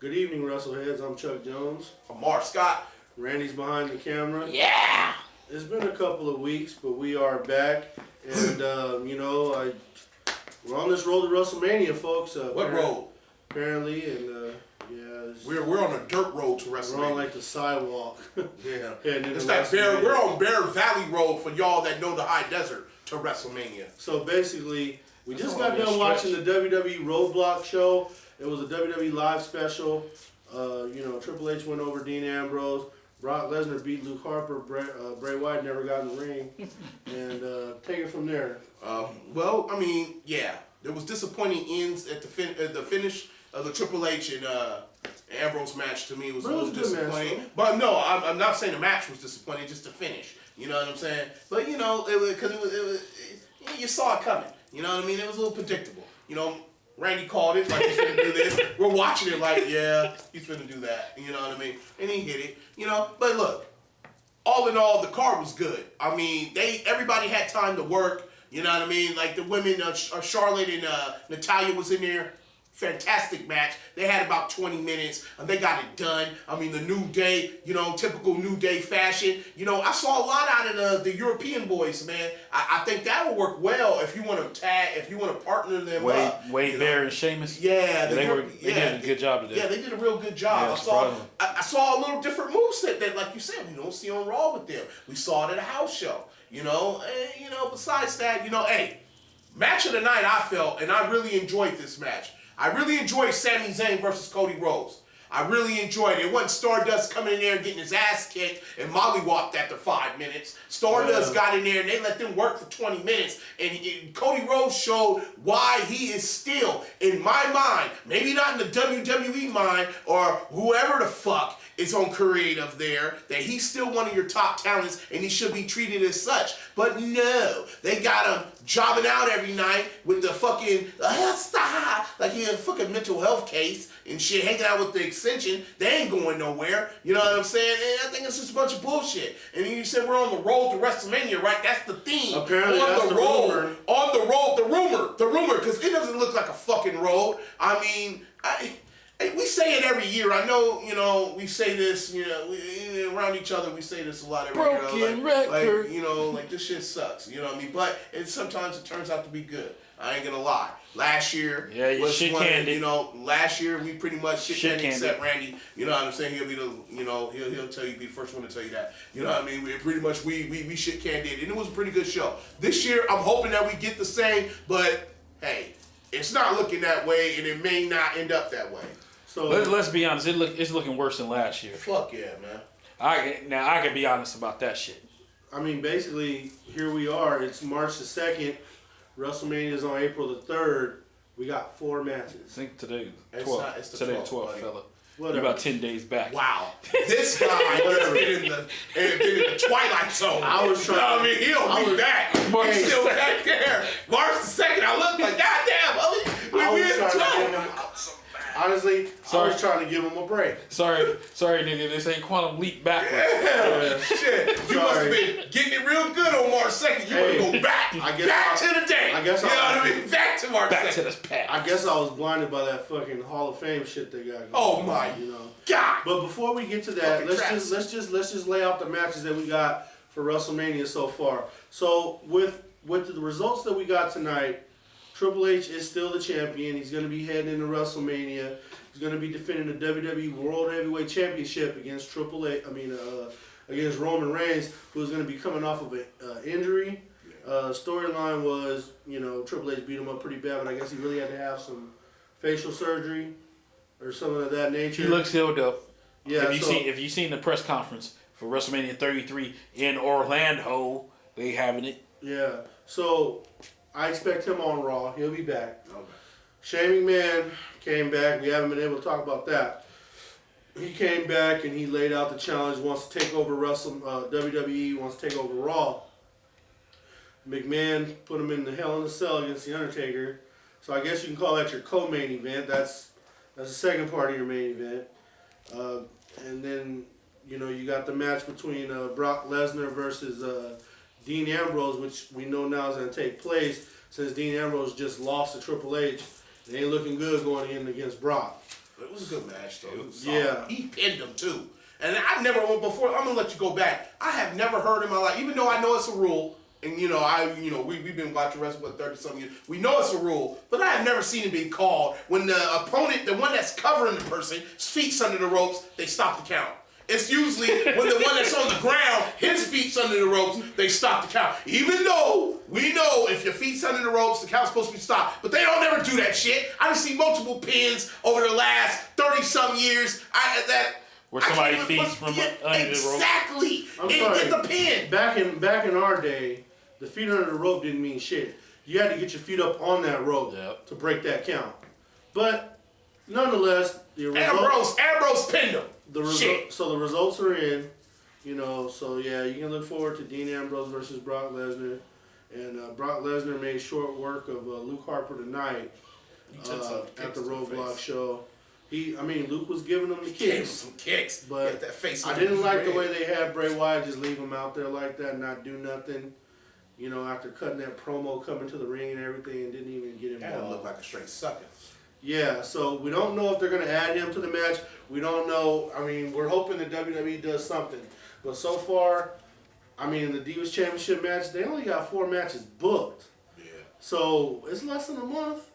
Good evening, Wrestleheads. I'm Chuck Jones. I'm Mark Scott. Randy's behind the camera. Yeah! It's been a couple of weeks, but we are back. And, we're on this road to WrestleMania, folks. What road? Apparently, and, We're on a dirt road to WrestleMania. We're on, like, the sidewalk. Yeah. It's like we're on Bear Valley Road for y'all that know the high desert to WrestleMania. So, basically, we just got done watching the WWE Roadblock show. It was a WWE live special. Triple H went over Dean Ambrose. Brock Lesnar beat Luke Harper. Bray Wyatt never got in the ring. And take it from there. There was disappointing ends at the finish of the Triple H and Ambrose match. To me, it was a little disappointing. Match, but no, I'm not saying the match was disappointing, just the finish. You know what I'm saying? But it was you saw it coming. You know what I mean? It was a little predictable. Randy called it like he's finna do this. We're watching it like, yeah, he's finna do that. You know what I mean? And he hit it. But look, all in all, the card was good. I mean, everybody had time to work. You know what I mean? Like the women, Charlotte and Natalya was in there. Fantastic match. They had about 20 minutes and they got it done. I mean, the New Day, typical New Day fashion. I saw a lot out of the European boys, man. I think that will work well if you want to partner them up. Wade Bear and Sheamus. Yeah, they did a good job today. Yeah, they did a real good job. I saw a little different moveset that, like you said, we don't see on Raw with them. We saw it at a house show. Besides that, hey, match of the night I felt, and I really enjoyed this match. I really enjoyed Sami Zayn versus Cody Rhodes. I really enjoyed it. It wasn't Stardust coming in there and getting his ass kicked and mollywopped after 5 minutes. Stardust got in there and they let them work for 20 minutes. And Cody Rhodes showed why he is still, in my mind, maybe not in the WWE mind or whoever the fuck is on creative there, that he's still one of your top talents and he should be treated as such. But no, they got him jobbing out every night with the fucking, like he had a fucking mental health case and shit, hanging out with the extension. They ain't going nowhere. You know what I'm saying? And I think it's just a bunch of bullshit. And you said we're on the road to WrestleMania, right? That's the theme. Apparently that's the rumor. On the road, the rumor, because it doesn't look like a fucking road. I mean, we say it every year. I know, we say this, around each other, we say this a lot every year. Broken record. Like this shit sucks. You know what I mean? But sometimes it turns out to be good. I ain't gonna lie. Last year was one. Last year we pretty much shit canned except Randy. You know what I'm saying? He'll be he'll tell you, be the first one to tell you that. You know what I mean? We shit canned it, and it was a pretty good show. This year I'm hoping that we get the same, but hey, it's not looking that way, and it may not end up that way. So let's be honest. It's looking worse than last year. Fuck yeah, man. I can be honest about that shit. I mean, basically, here we are. It's March the 2nd. WrestleMania is on April the 3rd. We got 4 matches. I think today, It's 12. the 12, fella. Whatever. You're about 10 days back. Wow. This guy has been in the Twilight Zone. I was trying. He'll be back. He's still back there. March the 2nd, I look like, goddamn, we in the zone. Honestly, I was trying to give him a break. Sorry, nigga. This ain't Quantum Leap backwards. Yeah, shit. You must have been getting it real good on March 2nd. You want to go back to the day. Back to March 2nd. Back to this past. I guess I was blinded by that fucking Hall of Fame shit they got going. Oh my God. But before we get to that, let's just lay out the matches that we got for WrestleMania so far. So with the results that we got tonight, Triple H is still the champion. He's going to be heading into WrestleMania. He's going to be defending the WWE World Heavyweight Championship against against Roman Reigns, who's going to be coming off of an injury. Storyline was, Triple H beat him up pretty bad, but I guess he really had to have some facial surgery or something of that nature. He looks healed up. Yeah. If you seen the press conference for WrestleMania 33 in Orlando, they having it. Yeah. So I expect him on Raw. He'll be back. Okay. Shane McMahon came back. We haven't been able to talk about that. He came back and he laid out the challenge. Wants to take over WWE. Wants to take over Raw. McMahon put him in the Hell in a Cell against The Undertaker. So I guess you can call that your co-main event. That's the second part of your main event. And then you got the match between Brock Lesnar versus Dean Ambrose, which we know now is going to take place since Dean Ambrose just lost to Triple H. It ain't looking good going in against Brock. It was a good match, though. Yeah. He pinned him, too. And I never, before, I'm going to let you go back. I have never heard in my life, even though I know it's a rule, and, we've been watching wrestling for 30-something years. We know it's a rule, but I have never seen it being called when the opponent, the one that's covering the person, his feet's under the ropes, they stop the count. It's usually when the one that's on the ground, his feet's under the ropes, they stop the count. Even though we know if your feet's under the ropes, the count's supposed to be stopped. But they don't never do that shit. I've seen multiple pins over the last 30-some years. Where somebody feeds from under the rope. Exactly. I'm sorry. Get the pin. Back in our day, the feet under the rope didn't mean shit. You had to get your feet up on that rope to break that count. But nonetheless, the results, Ambrose pinned him. So the results are in. So yeah, you can look forward to Dean Ambrose versus Brock Lesnar. And Brock Lesnar made short work of Luke Harper tonight at the Roadblock show. Luke was giving him the kicks. Gave him some kicks. But that face I didn't like the way they had Bray Wyatt just leave him out there like that and not do nothing. After cutting that promo, coming to the ring and everything, and didn't even get involved. That looked like a straight sucker. Yeah, so we don't know if they're going to add him to the match. We don't know. We're hoping that WWE does something. But so far, in the Divas Championship match, they only got 4 matches booked. Yeah. So it's less than a month.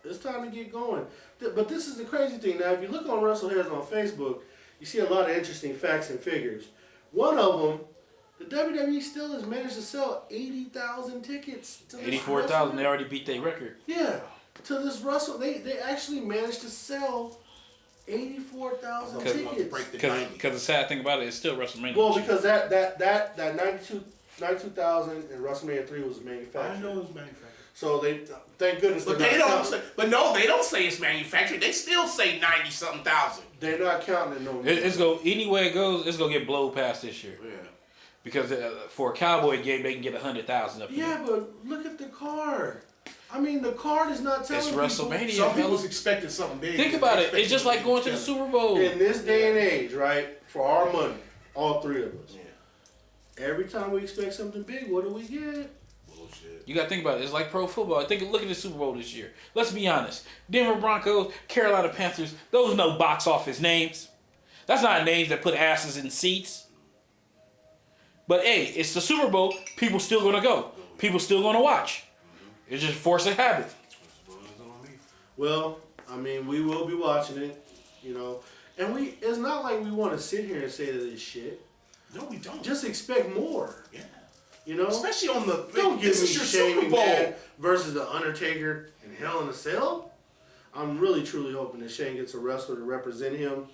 It's time to get going. But this is the crazy thing. Now, if you look on WrestleHeads on Facebook, you see a lot of interesting facts and figures. One of them, the WWE still has managed to sell 80,000 tickets. 84,000. They already beat their record. Yeah. To this Wrestle, they actually managed to sell 84,000 tickets. Because the sad thing about it is still WrestleMania. Well, because that 92,000 in WrestleMania 3 was manufactured. I know it was manufactured. So thank goodness. But they don't say it's manufactured. They still say 90-something thousand. They're not counting it no more. Any way it goes, it's gonna get blown past this year. Yeah. Because for a Cowboy game, they can get 100,000 up. Yeah, but look at the card. The card is not telling people. It's WrestleMania. Some people was expecting something big. Think about it. It's just like going to the Super Bowl. In this day and age, right? For our money, all 3 of us. Yeah. Every time we expect something big, what do we get? Bullshit. You got to think about it. It's like pro football. Look at the Super Bowl this year. Let's be honest. Denver Broncos, Carolina Panthers, those are no box office names. That's not names that put asses in seats. But hey, it's the Super Bowl. People still going to go. People still going to watch. It's just force of habit. Well, we will be watching it, and it's not like we want to sit here and say that it's shit. No, we don't. Just expect more. Yeah. Especially on the... Don't give me Shane Super Bowl McMahon versus The Undertaker in Hell in a Cell. I'm really, truly hoping that Shane gets a wrestler to represent him.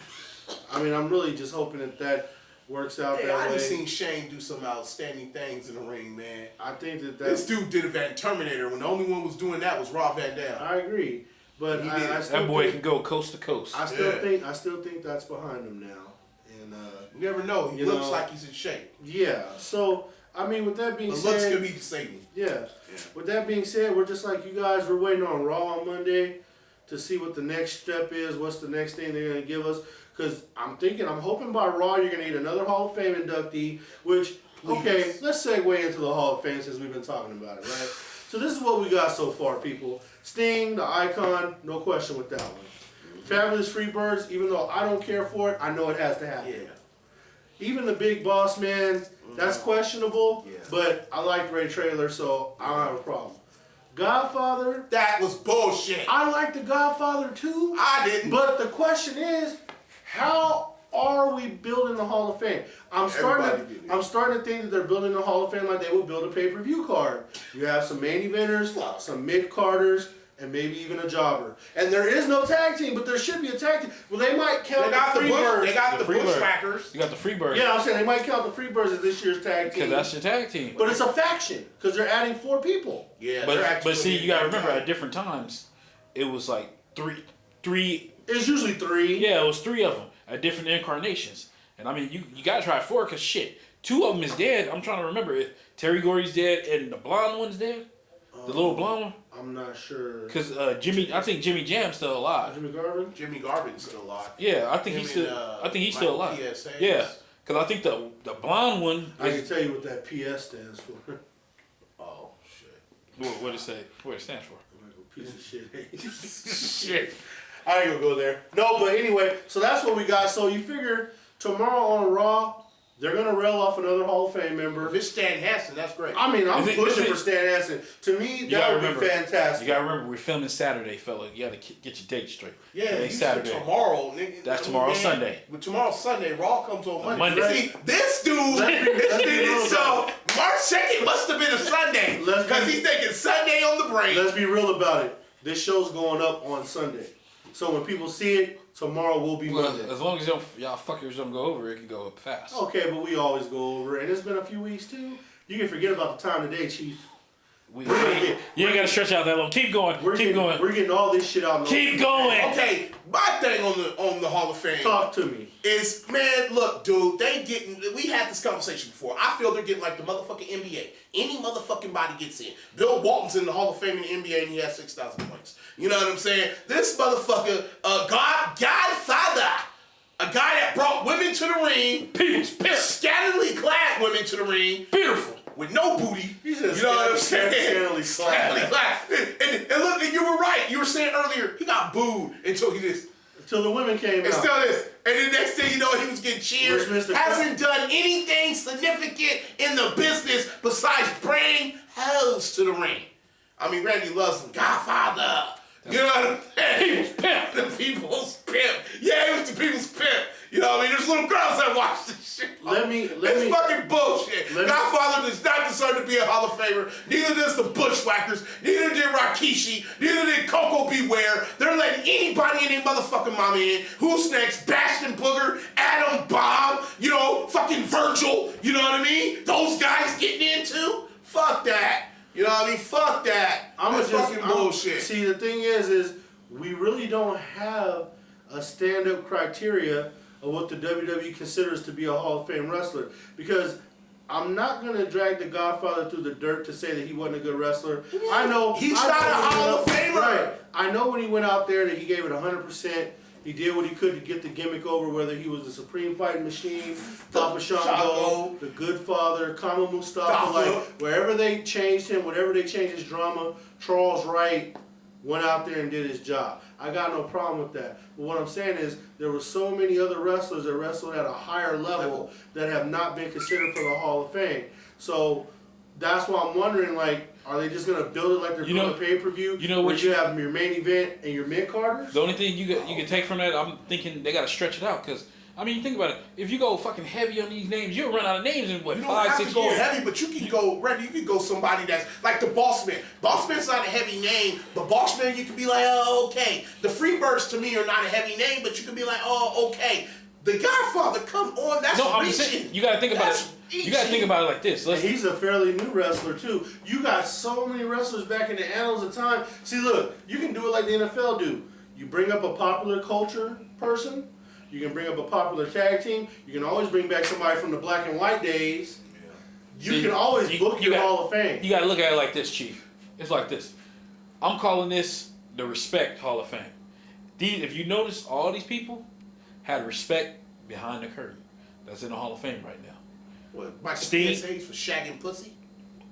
I'm really just hoping that works out that way. I just seen Shane do some outstanding things in the ring, man. I think that this dude did it at Terminator when the only one was doing that was Rob Van Dam. I agree, but that boy can go coast to coast. I still think that's behind him now, and you never know. He looks like he's in shape. Yeah. So with that being said, looks could be deceiving. Yeah. With that being said, we're just like you guys. We're waiting on Raw on Monday to see what the next step is. What's the next thing they're gonna give us? Because I'm hoping by Raw you're going to get another Hall of Fame inductee, which, okay, let's segue into the Hall of Fame since we've been talking about it, right? So this is what we got so far, people. Sting, the Icon, no question with that one. Fabulous Freebirds, even though I don't care for it, I know it has to happen. Yeah. Even the Big Boss Man, that's questionable, but I like Ray Traylor, so I don't have a problem. Godfather. That was bullshit. I like the Godfather too. I didn't. But the question is, how are we building the Hall of Fame? I'm starting to think that they're building the Hall of Fame like they would build a pay-per-view card. You have some main eventers, some mid-carders, and maybe even a jobber. And there is no tag team, but there should be a tag team. Well, they might count the Freebirds. They got the Bushwhackers. You got the Freebirds. Yeah, I'm saying they might count the Freebirds as this year's tag team. Because that's your tag team. But it's a faction, because they're adding 4 people. Yeah, but see, you got to remember, at different times, it was like three. It's usually 3. Yeah, it was 3 of them at different incarnations. And you got to try 4 because shit, 2 of them is dead. I'm trying to remember if Terry Gordy's dead and the blonde one's dead. The little blonde one. I'm not sure. Because I think Jimmy Jam's still alive. Jimmy Garvin? Jimmy Garvin's still alive. Yeah, I think he's still alive. PSA yeah, because I think the blonde one. I can tell you what that PS stands for. Oh shit. What it say? What it stands for? Piece of shit. Shit. I ain't gonna go there. No, but anyway, so that's what we got. So you figure tomorrow on Raw, they're gonna rail off another Hall of Fame member. If it's Stan Hansen, that's great. I mean, I'm pushing for Stan Hansen. To me, that would be fantastic. You gotta remember, we're filming Saturday, fella. You gotta get your dates straight. Yeah, it's Saturday. Tomorrow, nigga. That's tomorrow, Sunday. But tomorrow's Sunday. Raw comes on Monday. Monday. See, this dude, so March 2nd must have been a Sunday. Because he's thinking Sunday on the brain. Let's be real about it. This show's going up on Sunday. So when people see it, tomorrow will be Monday. As long as y'all fuckers don't go over, it can go up fast. Okay, but we always go over. And it's been a few weeks, too. You can forget about the time today, Chief. You ain't got to stretch out that long. Keep going. Keep going. We're getting all this shit out. Keep going. Okay, my thing on the Hall of Fame. Talk to me. Is, man, look, dude, we had this conversation before. I feel they're getting like the motherfucking NBA. Any motherfucking body gets in. Bill Walton's in the Hall of Fame in the NBA and he has 6,000 points. You know what I'm saying? This motherfucker, Godfather, a guy that brought women to the ring, scantily clad women to the ring, beautiful, with no booty. You know what I'm saying? Scantily clad. And look, and you were right. You were saying earlier, he got booed until the women came out. And still is. And the next thing you know, he was getting cheered. Hasn't done anything significant in the business besides bring hoes to the ring. I mean, Randy loves him. Godfather. You know what I'm saying? People's pimp. The people's pimp. Yeah, he was the people's pimp. You know what I mean? There's little girls that watch this shit. It's fucking bullshit. Godfather does not deserve to be a Hall of Famer. Neither does the Bushwhackers. Neither did Rikishi. Neither did Coco Beware. They're letting anybody in their motherfucking mama in. Who's next? Bastion Booger, Adam Bomb, fucking Virgil. You know what I mean? Those guys getting in too? Fuck that. You know what I mean? Fuck that. That's fucking bullshit. See, the thing is we really don't have a stand-up criteria of what the WWE considers to be a Hall of Fame wrestler. Because I'm not going to drag the Godfather through the dirt to say that he wasn't a good wrestler. I know he's not a Hall of Famer. Right. I know when he went out there that he gave it 100%. He did what he could to get the gimmick over, whether he was the Supreme Fighting Machine, Papa Shango, the Good Father, Kama Mustafa, like wherever they changed him, whatever they changed his drama, Charles Wright went out there and did his job. I got no problem with that. But what I'm saying is there were so many other wrestlers that wrestled at a higher level that have not been considered for the Hall of Fame. So that's why I'm wondering, like, are they just gonna build it like they're doing a pay-per-view? You know what? You have your main event and your mid-carders? The only thing you can take from that, I'm thinking they gotta stretch it out, because I mean, think about it. If you go fucking heavy on these names, you'll run out of names in what, 5, 6 years. You don't have to go heavy, but you can go, Randy, you can go somebody that's like the Bossman. Bossman's not a heavy name, but Bossman, you can be like, oh, okay. The Freebirds to me are not a heavy name, but you can be like, oh, okay. The Godfather, come on, that's reaching. Saying, you gotta think about it. You gotta think about it like this. He's a fairly new wrestler too. You got so many wrestlers back in the annals of time. See, look, you can do it like the NFL do. You bring up a popular culture person. You can bring up a popular tag team. You can always bring back somebody from the black and white days. Yeah. You can always book your Hall of Fame. You gotta look at it like this, Chief. It's like this. I'm calling this the Respect Hall of Fame. If you notice, all these people had respect behind the curtain. That's in the Hall of Fame right now. What, Michael Steve for shagging pussy?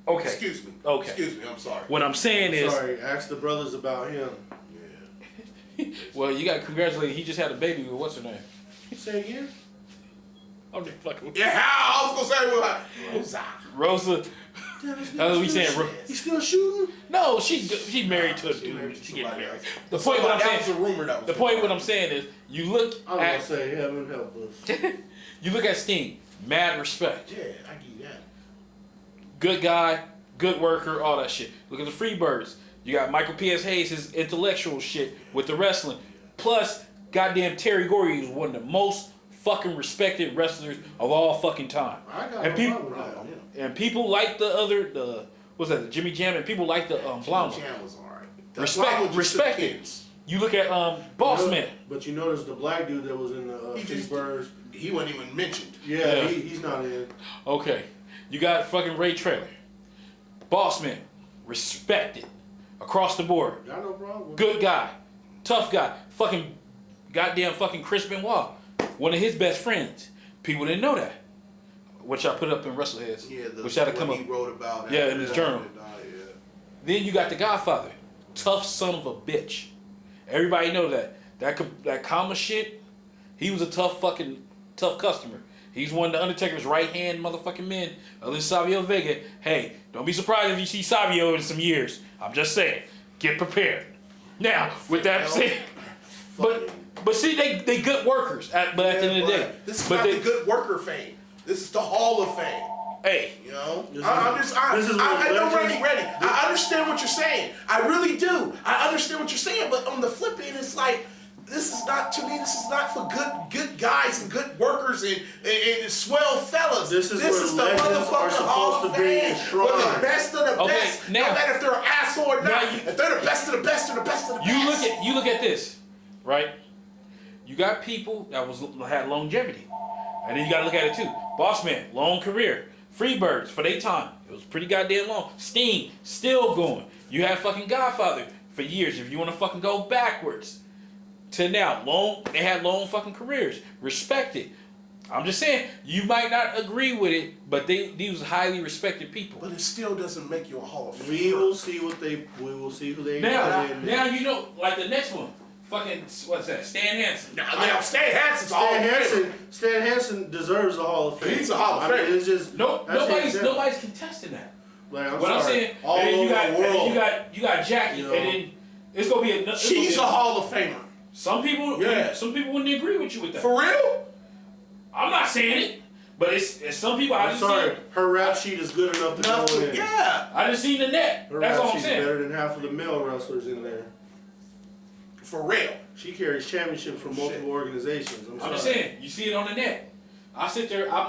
Okay. Excuse me. Okay. Excuse me, I'm sorry. What I'm saying is... Sorry, ask the brothers about him. Yeah. Well, you got to congratulate. He just had a baby with what's her name? Say again? I'm just fucking with you. Yeah, I was going to say Rosa. That's what we saying. He's still shooting? No, she married to a dude. She getting married. The point what I'm saying. That was a rumor that was the point what I'm saying is you look. I'm gonna say heaven help us. You look at Sting. Mad respect. Yeah, I give you that. Good guy, good worker, all that shit. Look at the Freebirds. You got Michael P.S. Hayes, his intellectual shit with the wrestling. Plus, goddamn Terry Gordy is one of the most fucking respected wrestlers of all fucking time. I got no problem with that. And people like the Jimmy Jam, and people like the Blonde. Jimmy Jam was alright. Respect it. You look at Bossman. But you notice the black dude that was in the Freebirds. He wasn't even mentioned. Yeah. He's not in. Okay. You got fucking Ray Traylor. Bossman. Respected. Across the board. Got no problem. Good guy. Tough guy. Fucking goddamn fucking Chris Benoit. One of his best friends. People didn't know that. Which I put up in WrestleHeads. Yeah, which had to come up. He wrote about. Yeah, in his journal. Then you got the Godfather. Tough son of a bitch. Everybody know that. That Kama shit, he was a tough customer. He's one of the Undertaker's right-hand motherfucking men, other than Savio Vega. Hey, don't be surprised if you see Savio in some years. I'm just saying, get prepared. Now, with that said, but see, they good workers. But at the end of the day, this is not the good worker fame. This is the Hall of Fame. Hey, you know, I know, Randy. I understand what you're saying. I really do. I understand what you're saying. But on the flip end, it's like this is not for good guys and good workers and swell fellas. This is the motherfucking Hall of Fame. We're the best of the best. Now, no matter if they're an asshole or not. If they're the best of the best of the best of the best. You look at this, right? You got people that had longevity, and then you got to look at it too. Boss Man, long career. Freebirds for their time. It was pretty goddamn long. Sting, still going. You had fucking Godfather for years. If you want to fucking go backwards to now, they had long fucking careers. Respect it. I'm just saying, you might not agree with it, but these was highly respected people. But it still doesn't make you a Hall of Famer. We will see who they now you know, like the next one. Fucking, what's that? Stan Hansen. Stan Hansen deserves a Hall of Fame. He's a Hall of Fame. It's just nobody's contesting that. Like, I'm saying, all over the world. You got Jackie, and then it's gonna be she's a Hall of Famer. Some people wouldn't agree with you with that. For real? I'm not saying it, but it's some people. I'm sorry, her rap sheet is good enough to go in. Yeah, I just seen the net. That's all I'm saying. Better than half of the male wrestlers in there. For real. She carries championships from multiple organizations. I'm just saying, you see it on the net. I sit there, I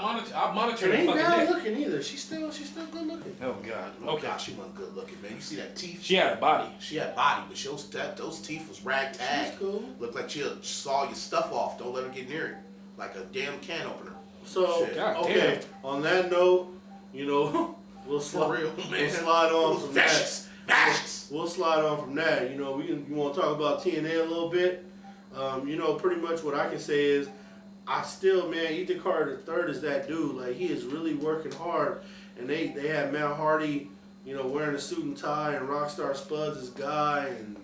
monitor it. Ain't fucking bad net. looking either. She's still good looking. Oh God. Okay. God, she wasn't good looking, man. You see that teeth? She had a body. She had body, but those teeth was ragtag. She's cool. Looked like she saw your stuff off. Don't let her get near it. Like a damn can opener. So okay. On that note, you know, we'll slide on from that. We'll slide on from that. You know, you want to talk about TNA a little bit. You know, pretty much what I can say is, Ethan Carter III is that dude. Like, he is really working hard. And they had Matt Hardy, you know, wearing a suit and tie, and Rockstar Spud's his guy. And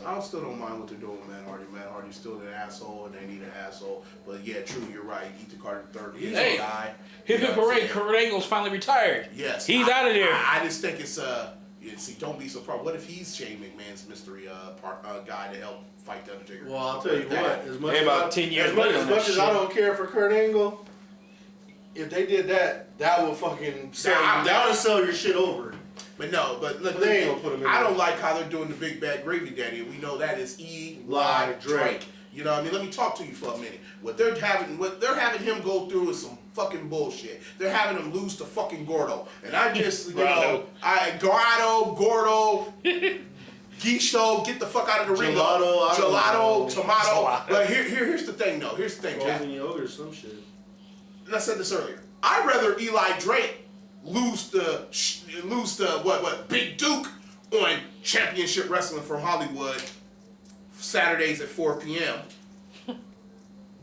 I still don't mind what they're doing with Matt Hardy. Matt Hardy's still an asshole, and they need an asshole. But yeah, true, you're right. Ethan Carter III, he's a guy. Hip Parade, Kurt Angle's finally retired. Yes, he's out of there. I just think it's see, don't be surprised. What if he's Shane McMahon's mystery guy to help fight the Undertaker? Well, I'll tell you what. As much as I don't care for Kurt Angle, if they did that, that would fucking sell your shit over. But no, look, they ain't gonna put him in I there. don't like how they're doing the Big Bad Gravy Daddy, and we know that is Eli Drake. You know what I mean? Let me talk to you for a minute. What they're having him go through is some fucking bullshit. They're having him lose to fucking Gordo. And I just, Gordo, Guicho, get the fuck out of the ring. Gelato, tomato. But here's the thing, though. Here's the thing, Cap. Frozen yogurt or some shit. And I said this earlier. I'd rather Eli Drake lose to Big Duke on Championship Wrestling from Hollywood Saturdays at 4 p.m.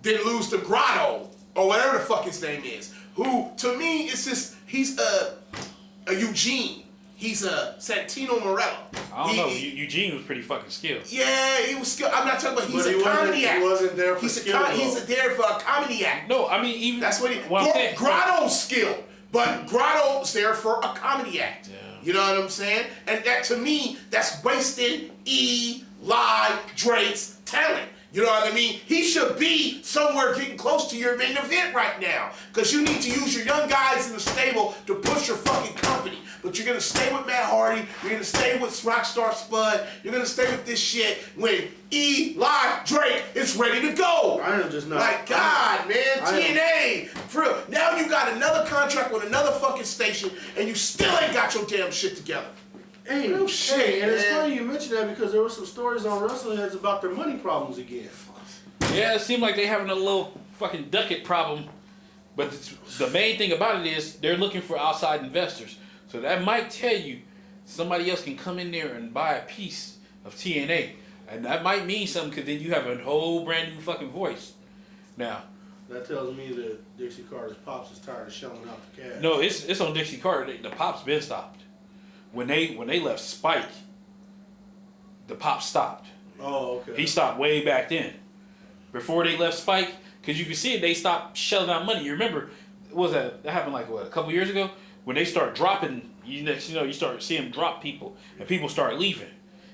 than lose to Grotto or whatever the fuck his name is. Who, to me, it's just, he's a Eugene. He's a Santino Morello. I don't know. Eugene was pretty fucking skilled. Yeah, he was skilled. I'm not talking about he's a comedy act. He wasn't there for skill. He's there for a comedy act. No, I mean, even that's what he. Grotto's skilled, but Grotto's there for a comedy act. Yeah. You know what I'm saying? And that, to me, that's wasting Eli Drake's talent. You know what I mean? He should be somewhere getting close to your main event right now. Because you need to use your young guys in the stable to push your fucking company. But you're going to stay with Matt Hardy. You're going to stay with Rockstar Spud. You're going to stay with this shit when Eli Drake is ready to go. I am just not. Like, God, man. TNA. For real. Now you got another contract with another fucking station and you still ain't got your damn shit together. Hey, no shit, and it's funny you mention that because there were some stories on Wrestling Heads about their money problems again. Yeah, it seemed like they having a little fucking ducat problem, but the main thing about it is they're looking for outside investors. So that might tell you somebody else can come in there and buy a piece of TNA, and that might mean something because then you have a whole brand new fucking voice. Now, that tells me that Dixie Carter's pops is tired of shelling out the cash. No, it's on Dixie Carter. The pops been stopped. When they left Spike, the pop stopped. Oh, okay. He stopped way back then, before they left Spike, because you can see it. They stopped shelling out money. You remember, that happened like what, a couple years ago when they start dropping. You start seeing them drop people, and people start leaving.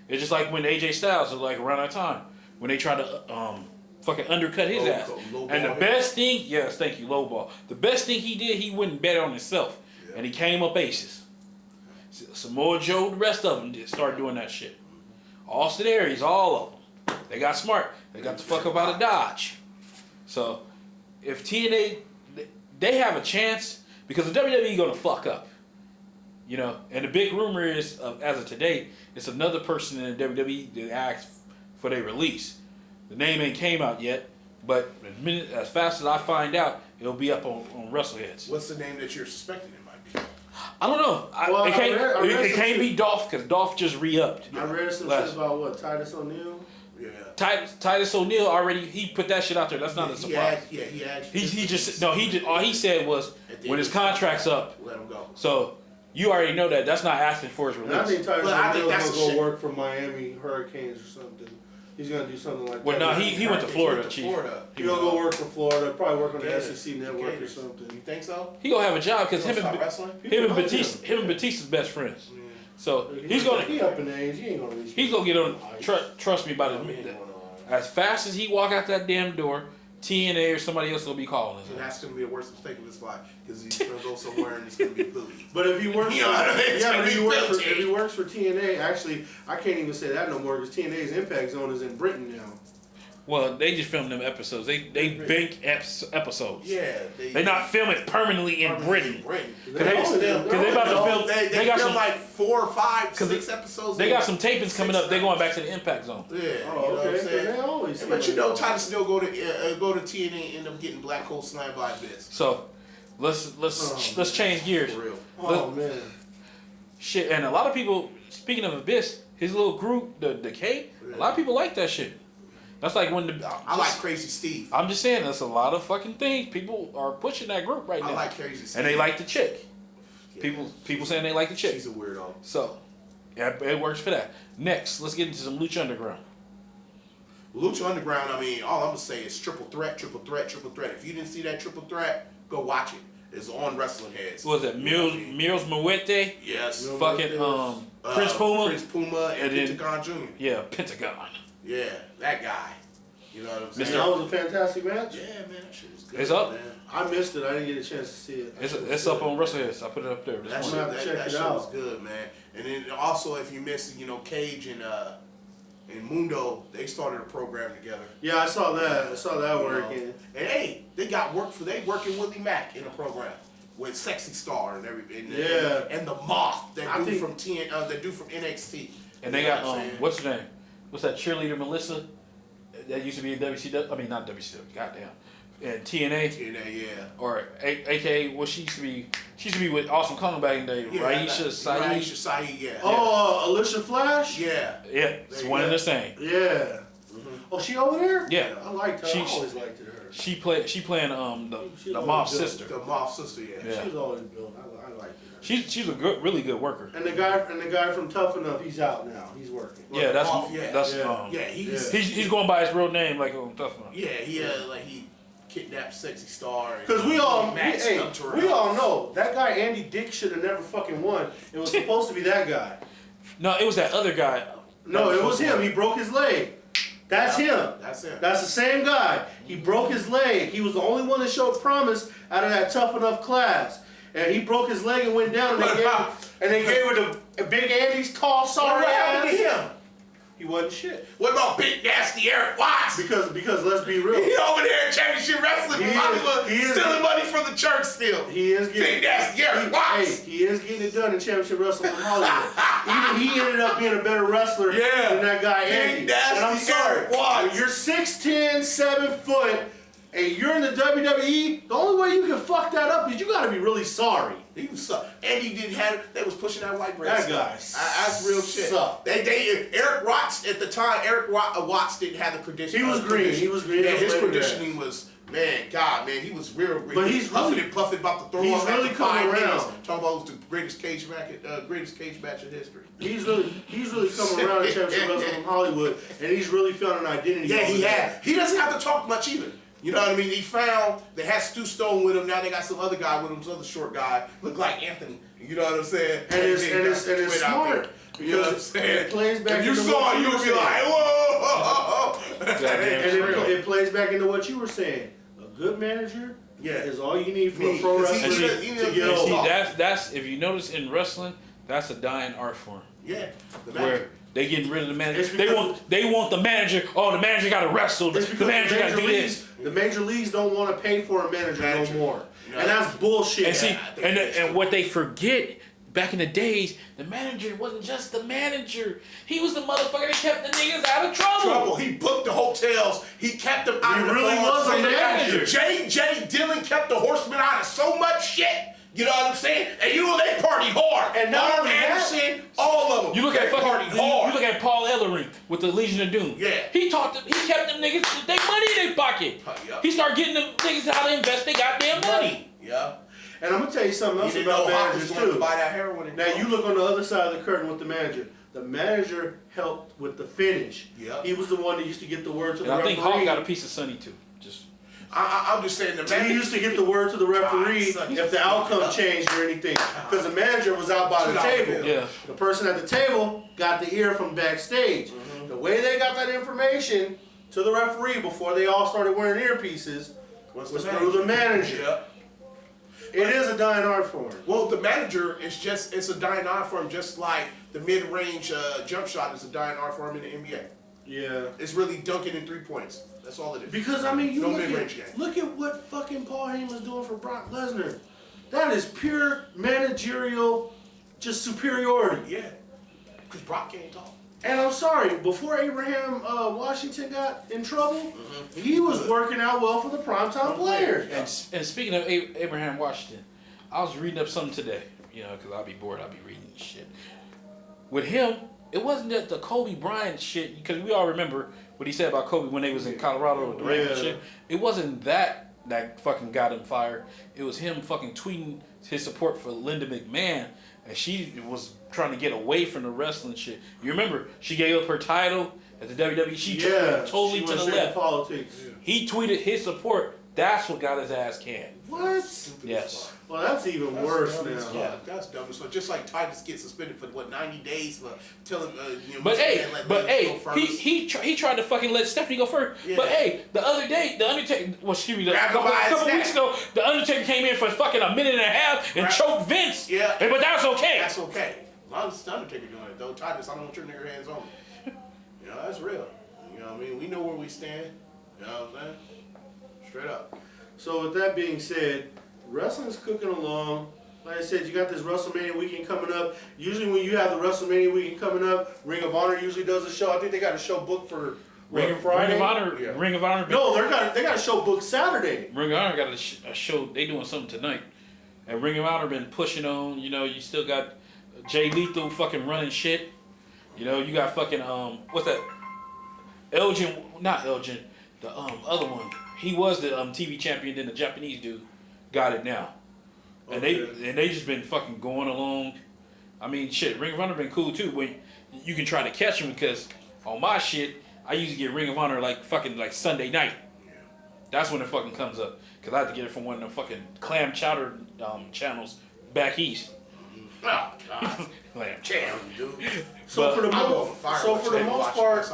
It's just like when AJ Styles was like around that time when they tried to fucking undercut his ass. And the best thing, yes, thank you, lowball. The best thing he did, he went and bet on himself, and he came up aces. Samoa Joe, the rest of them did start doing that shit. Austin Aries, all of them. They got smart. They got the fuck up out of Dodge. So if TNA, they have a chance because the WWE gonna fuck up. You know, and the big rumor is, as of today, it's another person in the WWE that asked for their release. The name ain't came out yet, but as fast as I find out, it'll be up on WrestleHeads. What's the name that you're suspecting it might be? I don't know. It can't be Dolph because Dolph just re-upped. I read some shit about what, Titus O'Neil? Yeah. Titus O'Neil already, he put that shit out there. That's not a surprise. All he said was when his contract's up, let him go. So you already know that. That's not asking for his release. And I think Titus O'Neil's gonna go work for Miami Hurricanes or something. He's gonna do something like that. Well, no, he went to Florida. He's gonna go work for Florida. Probably work on the SEC network or something. You think so? He gonna have a job because him and Batista's best friends. Yeah. So he's gonna. He up in age. He ain't gonna reach. He's gonna get on. Trust me, as fast as he walk out that damn door, TNA or somebody else will be calling him. And that's gonna be the worst mistake of his life because he's gonna go somewhere and it's gonna be booty. But if he works, if he works for TNA, actually, I can't even say that no more because TNA's Impact Zone is in Britain now. Well, they just filmed them episodes. They bank episodes. Yeah, they not filming permanently in Britain. Because they about to film. They got some like 4 or 5, 6 episodes. They got some tapings coming up. They're going back to the Impact Zone. Yeah, you know what I'm saying? They always but you know, Titus still go to TNA and end up getting Black Hole Slammed by Abyss. So let's change gears. For real. Oh man. Shit, and a lot of people. Speaking of Abyss, his little group, the Decay. A lot of people like that shit. That's like when I like Crazy Steve. I'm just saying, that's a lot of fucking things. People are pushing that group right now. I like Crazy Steve. And they like the chick. Yeah. People saying they like the chick. She's a weirdo. So, yeah, it works for that. Next, let's get into some Lucha Underground. Lucha Underground, I mean, all I'm going to say is triple threat. If you didn't see that triple threat, go watch it. It's on Wrestling Heads. What was that? Mils Muerte? Yes. Fucking Prince Puma and Pentagon Jr. Yeah, Pentagon. Yeah, that guy. You know what I'm saying? That was a fantastic match. Yeah, man, that shit was good. It's up. Man. I missed it. I didn't get a chance to see it. It's up on WrestleHeads. I put it up there. That shit was good, man. And then also, if you missed, Cage and Mundo, they started a program together. Yeah, I saw that. I saw that working. And hey, they working Willie Mack in a program with Sexy Star and everything. Yeah. And the Moth that dude from NXT. And they got what's her name? What's that cheerleader Melissa? That used to be in WCW. I mean, not WCW. Goddamn. And TNA. TNA, yeah. Or AKA, well, she used to be with Awesome Kong back in the day. Yeah, Raisha Saeed. Yeah. Oh, Alicia Flash. Yeah. Yeah. It's one and the same. Yeah. Mm-hmm. Oh, she over there? Yeah. I liked her. I always liked her. She playing the Moth sister. The Moth sister, yeah. She was always built. I liked her. She's a really good worker. And the guy from Tough Enough, he's out now. He's working. Yeah, he's going by his real name, like on Tough Enough. Yeah, he kidnapped Sexy Star. Because we all know that guy Andy Dick should have never fucking won. It was supposed to be that guy. No, it was that other guy. No, it was him. He broke his leg. That's him. That's him. That's the same guy. He broke his leg. He was the only one that showed promise out of that Tough Enough class. And he broke his leg and went down, and they gave her the Big Andy's tall, sorry ass. What happened to him? He wasn't shit. What about Big Nasty Eric Watts? Because let's be real. He over there in championship wrestling from Hollywood, stealing money from the church still. He is getting Big Nasty Eric Watts. Hey, he is getting it done in championship wrestling from Hollywood. Even he ended up being a better wrestler than that guy Andy. Big Nasty and I'm sorry, Eric Watts. You're 6'10", 7 foot, and you're in the WWE. The only way you can fuck that up is you got to be really sorry. He was Andy didn't have. They was pushing that white bread. That guy. That's real shit. Eric Watts at the time. Eric Watts didn't have the conditioning. He was green. He was green. Yeah, his conditioning was Man, God, man, he was real. But he's huffing really, and puffing about to throw he's up really after coming 5 minutes. around. Talking about the greatest cage match in history. He's really coming around in championship wrestling from Hollywood, and he's really found an identity. Yeah, he had. He doesn't have to talk much either. You know what I mean? He found they had Stu Stone with him. Now they got some other guy with him, some other short guy, look like Anthony. You know what I'm saying? And it's smart. You know what I'm saying? It plays back if you into saw what it, you would be were like, saying. whoa. And it plays back into what you were saying. A good manager is all you need for a pro wrestler to get over. See, that's if you notice in wrestling, that's a dying art form. Yeah. Where they getting rid of the manager. They want the manager. Oh, the manager got to wrestle. The manager got to do this. The major leagues don't want to pay for a manager no more, and that's bullshit. And see, and what they forget. Back in the days, the manager wasn't just the manager. He was the motherfucker that kept the niggas out of trouble. He booked the hotels. He kept them out of the really bars. was a manager. J.J. Dillon kept the Horsemen out of so much shit. You know what I'm saying? And you know they party hard. And not Arn Anderson, all of them. You look at party hard. You look at Paul Ellering with the Legion of Doom. Yeah. He kept them niggas their money in their pocket. Yeah. He started getting them niggas how to invest their goddamn money. Yeah. And I'm gonna tell you something else about managers too. Buy that heroin Now you look on the other side of the curtain with the manager. The manager helped with the finish. Yeah. He was the one that used to get the word to the referee. I think Hawk got a piece of Sonny too. I'm just saying the manager. He used to get the word to the referee if the outcome changed or anything, because the manager was out by the table. Yeah. The person at the table got the ear from backstage. Mm-hmm. The way they got that information to the referee before they all started wearing earpieces was through the manager. Yeah. It is a dying art form. Well, the manager is it's a dying art form, just like the mid-range jump shot is a dying art form in the NBA. Yeah. It's really dunking in 3 points. That's all it is. Because, I mean, you no look at what fucking Paul Heyman's doing for Brock Lesnar. That is pure managerial, just superiority. Yeah. Because Brock can't talk. And I'm sorry, before Abraham Washington got in trouble, he was working out well for the primetime players. And speaking of Abraham Washington, I was reading up something today, because I'll be bored, I'll be reading shit. With him, it wasn't that the Kobe Bryant shit, because we all remember what he said about Kobe when they was in Colorado with the Rain and shit. It wasn't that fucking got him fired. It was him fucking tweeting his support for Linda McMahon, and she was trying to get away from the wrestling shit. You remember, she gave up her title at the WWE. She totally to the left. Politics. Yeah. He tweeted his support. That's what got his ass canned. What? Yes. Well, that's even worse now. Yeah, that's dumb. So just like Titus gets suspended for 90 days for telling But he tried to fucking let Stephanie go first. Yeah. But hey, the other day, the Undertaker, a couple weeks ago, the Undertaker came in for fucking a minute and a half and choked Vince. Yeah. But that's okay. That's okay. As long as the Undertaker doing it though, Titus, I don't want your nigger hands on me. That's real. You know what I mean? We know where we stand. You know what I'm saying? Straight up. So with that being said, wrestling's cooking along. Like I said, you got this WrestleMania weekend coming up. Usually when you have the WrestleMania weekend coming up, Ring of Honor usually does a show. I think they got a show booked for Friday. Ring of Honor. Yeah. Ring of Honor. No, they got a show booked Saturday. Ring of Honor got a show. They doing something tonight. And Ring of Honor been pushing on. You still got Jay Lethal fucking running shit. You got fucking what's that? Not Elgin. The other one. He was the TV champion. Then the Japanese dude got it now. And they just been fucking going along. I mean, shit, Ring of Honor been cool too. When you can try to catch them, because on my shit, I usually get Ring of Honor like Sunday night. Yeah. That's when it fucking comes up. Cause I have to get it from one of the fucking clam chowder channels back east. Oh God, clam chowder, dude. So for the most part,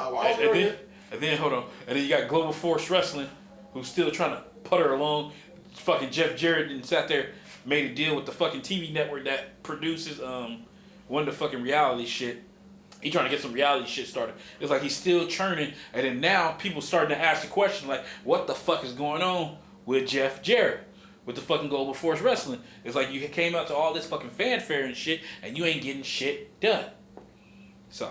and then hold on, and then you got Global Force Wrestling, who's still trying to putter along. Fucking Jeff Jarrett and sat there. Made a deal with the fucking TV network that produces one of the fucking reality shit. He trying to get some reality shit started. It's like he's still churning, and then now people starting to ask the question like, what the fuck is going on with Jeff Jarrett with the fucking Global Force Wrestling? It's like you came out to all this fucking fanfare and shit, and you ain't getting shit done. So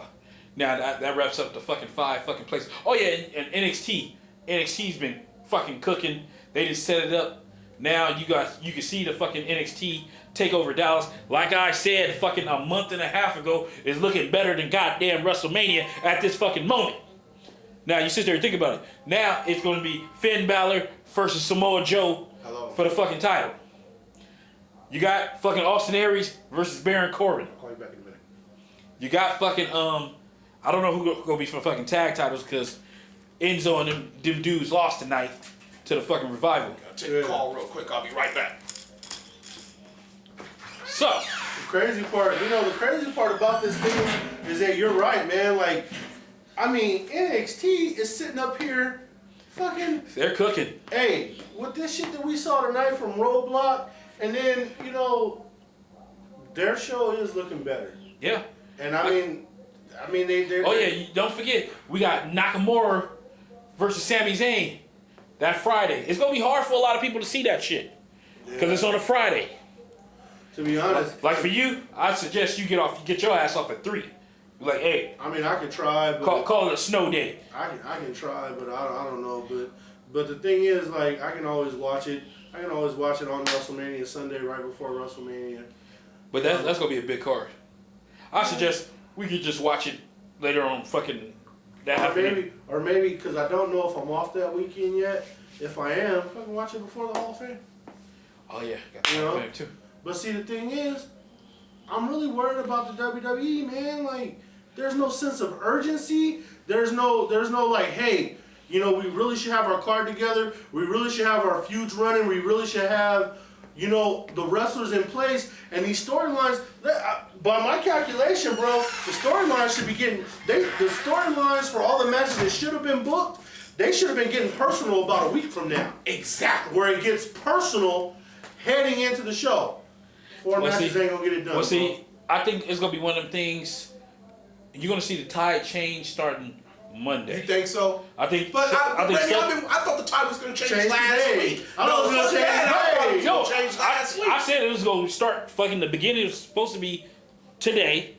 now that wraps up the fucking 5 fucking places. Oh yeah, and NXT. NXT's been fucking cooking. They just set it up. Now you can see the fucking NXT TakeOver Dallas. Like I said, fucking a month and a half ago, is looking better than goddamn WrestleMania at this fucking moment. Now you sit there and think about it. Now it's going to be Finn Balor versus Samoa Joe for the fucking title. You got fucking Austin Aries versus Baron Corbin. I'll call you back in a minute. You got fucking I don't know who gonna be for fucking tag titles because Enzo and them dudes lost tonight to the fucking Revival. I'll take a call real quick. I'll be right back. So the crazy part about this thing is that you're right, man. Like, I mean, NXT is sitting up here, fucking. they're cooking. Hey, with this shit that we saw tonight from Roadblock, and then their show is looking better. Yeah. And I mean, they're. Oh yeah, don't forget we got Nakamura versus Sami Zayn that Friday. It's gonna be hard for a lot of people to see that shit because it's on a Friday. To be honest, like for you, I'd suggest you get your ass off at 3. Like, hey. I mean, I could try, but call it a snow day. I can try, but I don't know. But the thing is, like, I can always watch it. I can always watch it on WrestleMania Sunday right before WrestleMania. But that's gonna be a big card. I suggest we could just watch it later on fucking that or maybe because I don't know if I'm off that weekend yet. If I am, fucking watch it before the Hall of Fame. Oh yeah, got the Hall of Fame too. But see, the thing is, I'm really worried about the WWE, man. Like, there's no sense of urgency. There's no like, hey, we really should have our card together. We really should have our feuds running. We really should have, the wrestlers in place. And these storylines, by my calculation, bro, the storylines should be getting, the storylines for all the matches that should have been booked, they should have been getting personal about a week from now. Exactly. Where it gets personal heading into the show. 4 matches ain't gonna get it done. Well, see, I think it's gonna be one of them things. You're gonna see the tide change starting Monday. You think so? I think. But I thought the tide was gonna change last today. week. I thought it was gonna change last week. I said it was gonna start fucking the beginning. Was supposed to be today.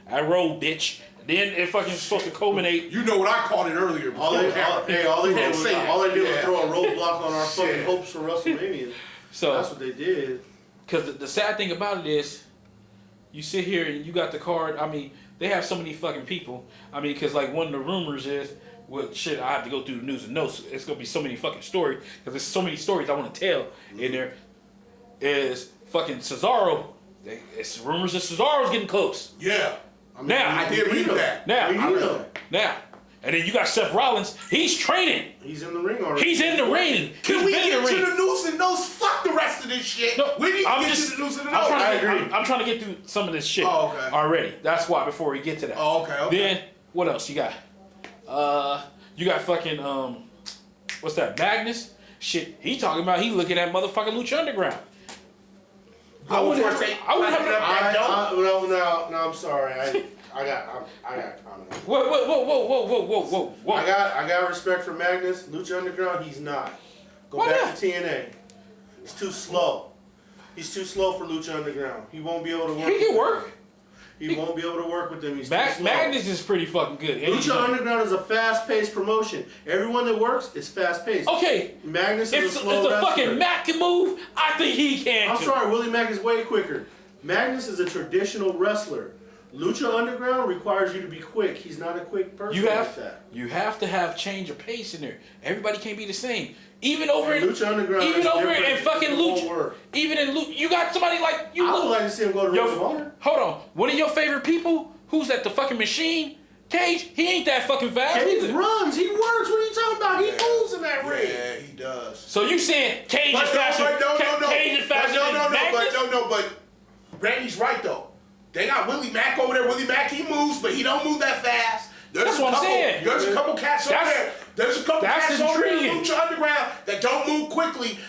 I rolled, bitch. Then it fucking supposed to culminate. You know what I called it earlier. All they did was throw a roadblock on our fucking hopes for WrestleMania. So that's what they did. Because the sad thing about it is, you sit here and you got the card. I mean, they have so many fucking people. I mean, because like one of the rumors is, well, shit, I have to go through the news and notes. It's gonna be so many fucking stories because there's so many stories I want to tell in there. Is fucking Cesaro? It's rumors that Cesaro's getting close. Yeah. I did read that. Now. And then you got Seth Rollins. He's training. He's in the ring already. He's in the ring. Can we get to the news and notes? Fuck the rest of this shit. No, we need to get to the news and notes. I agree. I'm trying to get through some of this shit okay. already. That's why before we get to that. Oh, okay. Then what else you got? You got fucking what's that? Magnus? Shit, he talking about he looking at motherfucking Lucha Underground. I wouldn't have. No, I'm sorry. I got comment. Whoa. I got respect for Magnus. Lucha Underground, he's not. Go back to TNA. He's too slow. He's too slow for Lucha Underground. He won't be able to work. He can work. He won't be able to work with them. He's too slow. Magnus is pretty fucking good. Lucha Underground is a fast-paced promotion. Everyone that works is fast-paced. Okay. Magnus is a slow If the wrestler. fucking Mac can move, I think he can. I'm sorry, Willie Mack is way quicker. Magnus is a traditional wrestler. Lucha Underground requires you to be quick. He's not a quick person like that. You have to have change of pace in there. Everybody can't be the same. Even over in Lucha Underground, even over in fucking Lucha, even in Lucha, you got somebody like you. I would like to see him go to Ring of Honor. Hold on, one of your favorite people who's at the fucking machine, Cage. He ain't that fucking fast. Cage runs. He works. What are you talking about? He moves in that ring. Yeah, he does. So you saying Cage is faster? Cage is faster than Magnus? But Randy's right though. They got Willie Mack over there. Willie Mack, he moves, but he don't move that fast. That's what I'm saying. There's a couple cats over there. There's a couple cats over there in Lucha Underground that don't move quickly.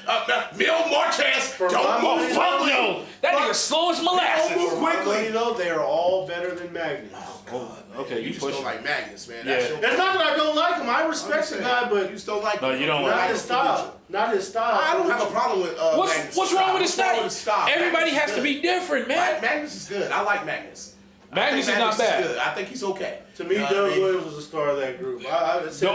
Mil Marquez don't move quickly. No, that nigga slow as molasses. Don't move quickly. They are all better than Magnus. God, okay, you just don't like Magnus, man. Yeah. It's not that I don't like him. I respect the guy, but you just don't like him. No, you don't like his style. Not his style. I don't have a problem with Magnus. What's wrong with his style? Everybody has to be different, man. Magnus is good. I like Magnus. Magnus is not bad. Good. I think he's okay. To me, Doug Williams was the star of that group. The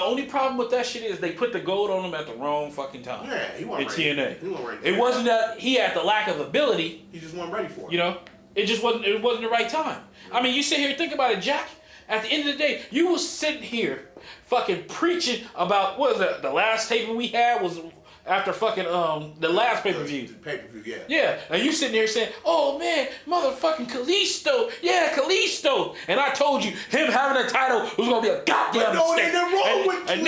only problem with that shit is they put the gold on him at the wrong fucking time. Yeah, he wasn't ready. In TNA. He wasn't ready. It wasn't that he had the lack of ability. He just wasn't ready for it. You know, it just wasn't. It wasn't the right time. I mean, you sit here and think about it, Jack. At the end of the day, you was sitting here fucking preaching about, what was it, the last taping we had was after fucking the last pay-per-view. Pay-per-view, yeah. Yeah, and you sitting there saying, oh man, motherfucking Kalisto. Yeah, Kalisto. And I told you, him having a title was going to be a goddamn mistake. Ain't nothing wrong with and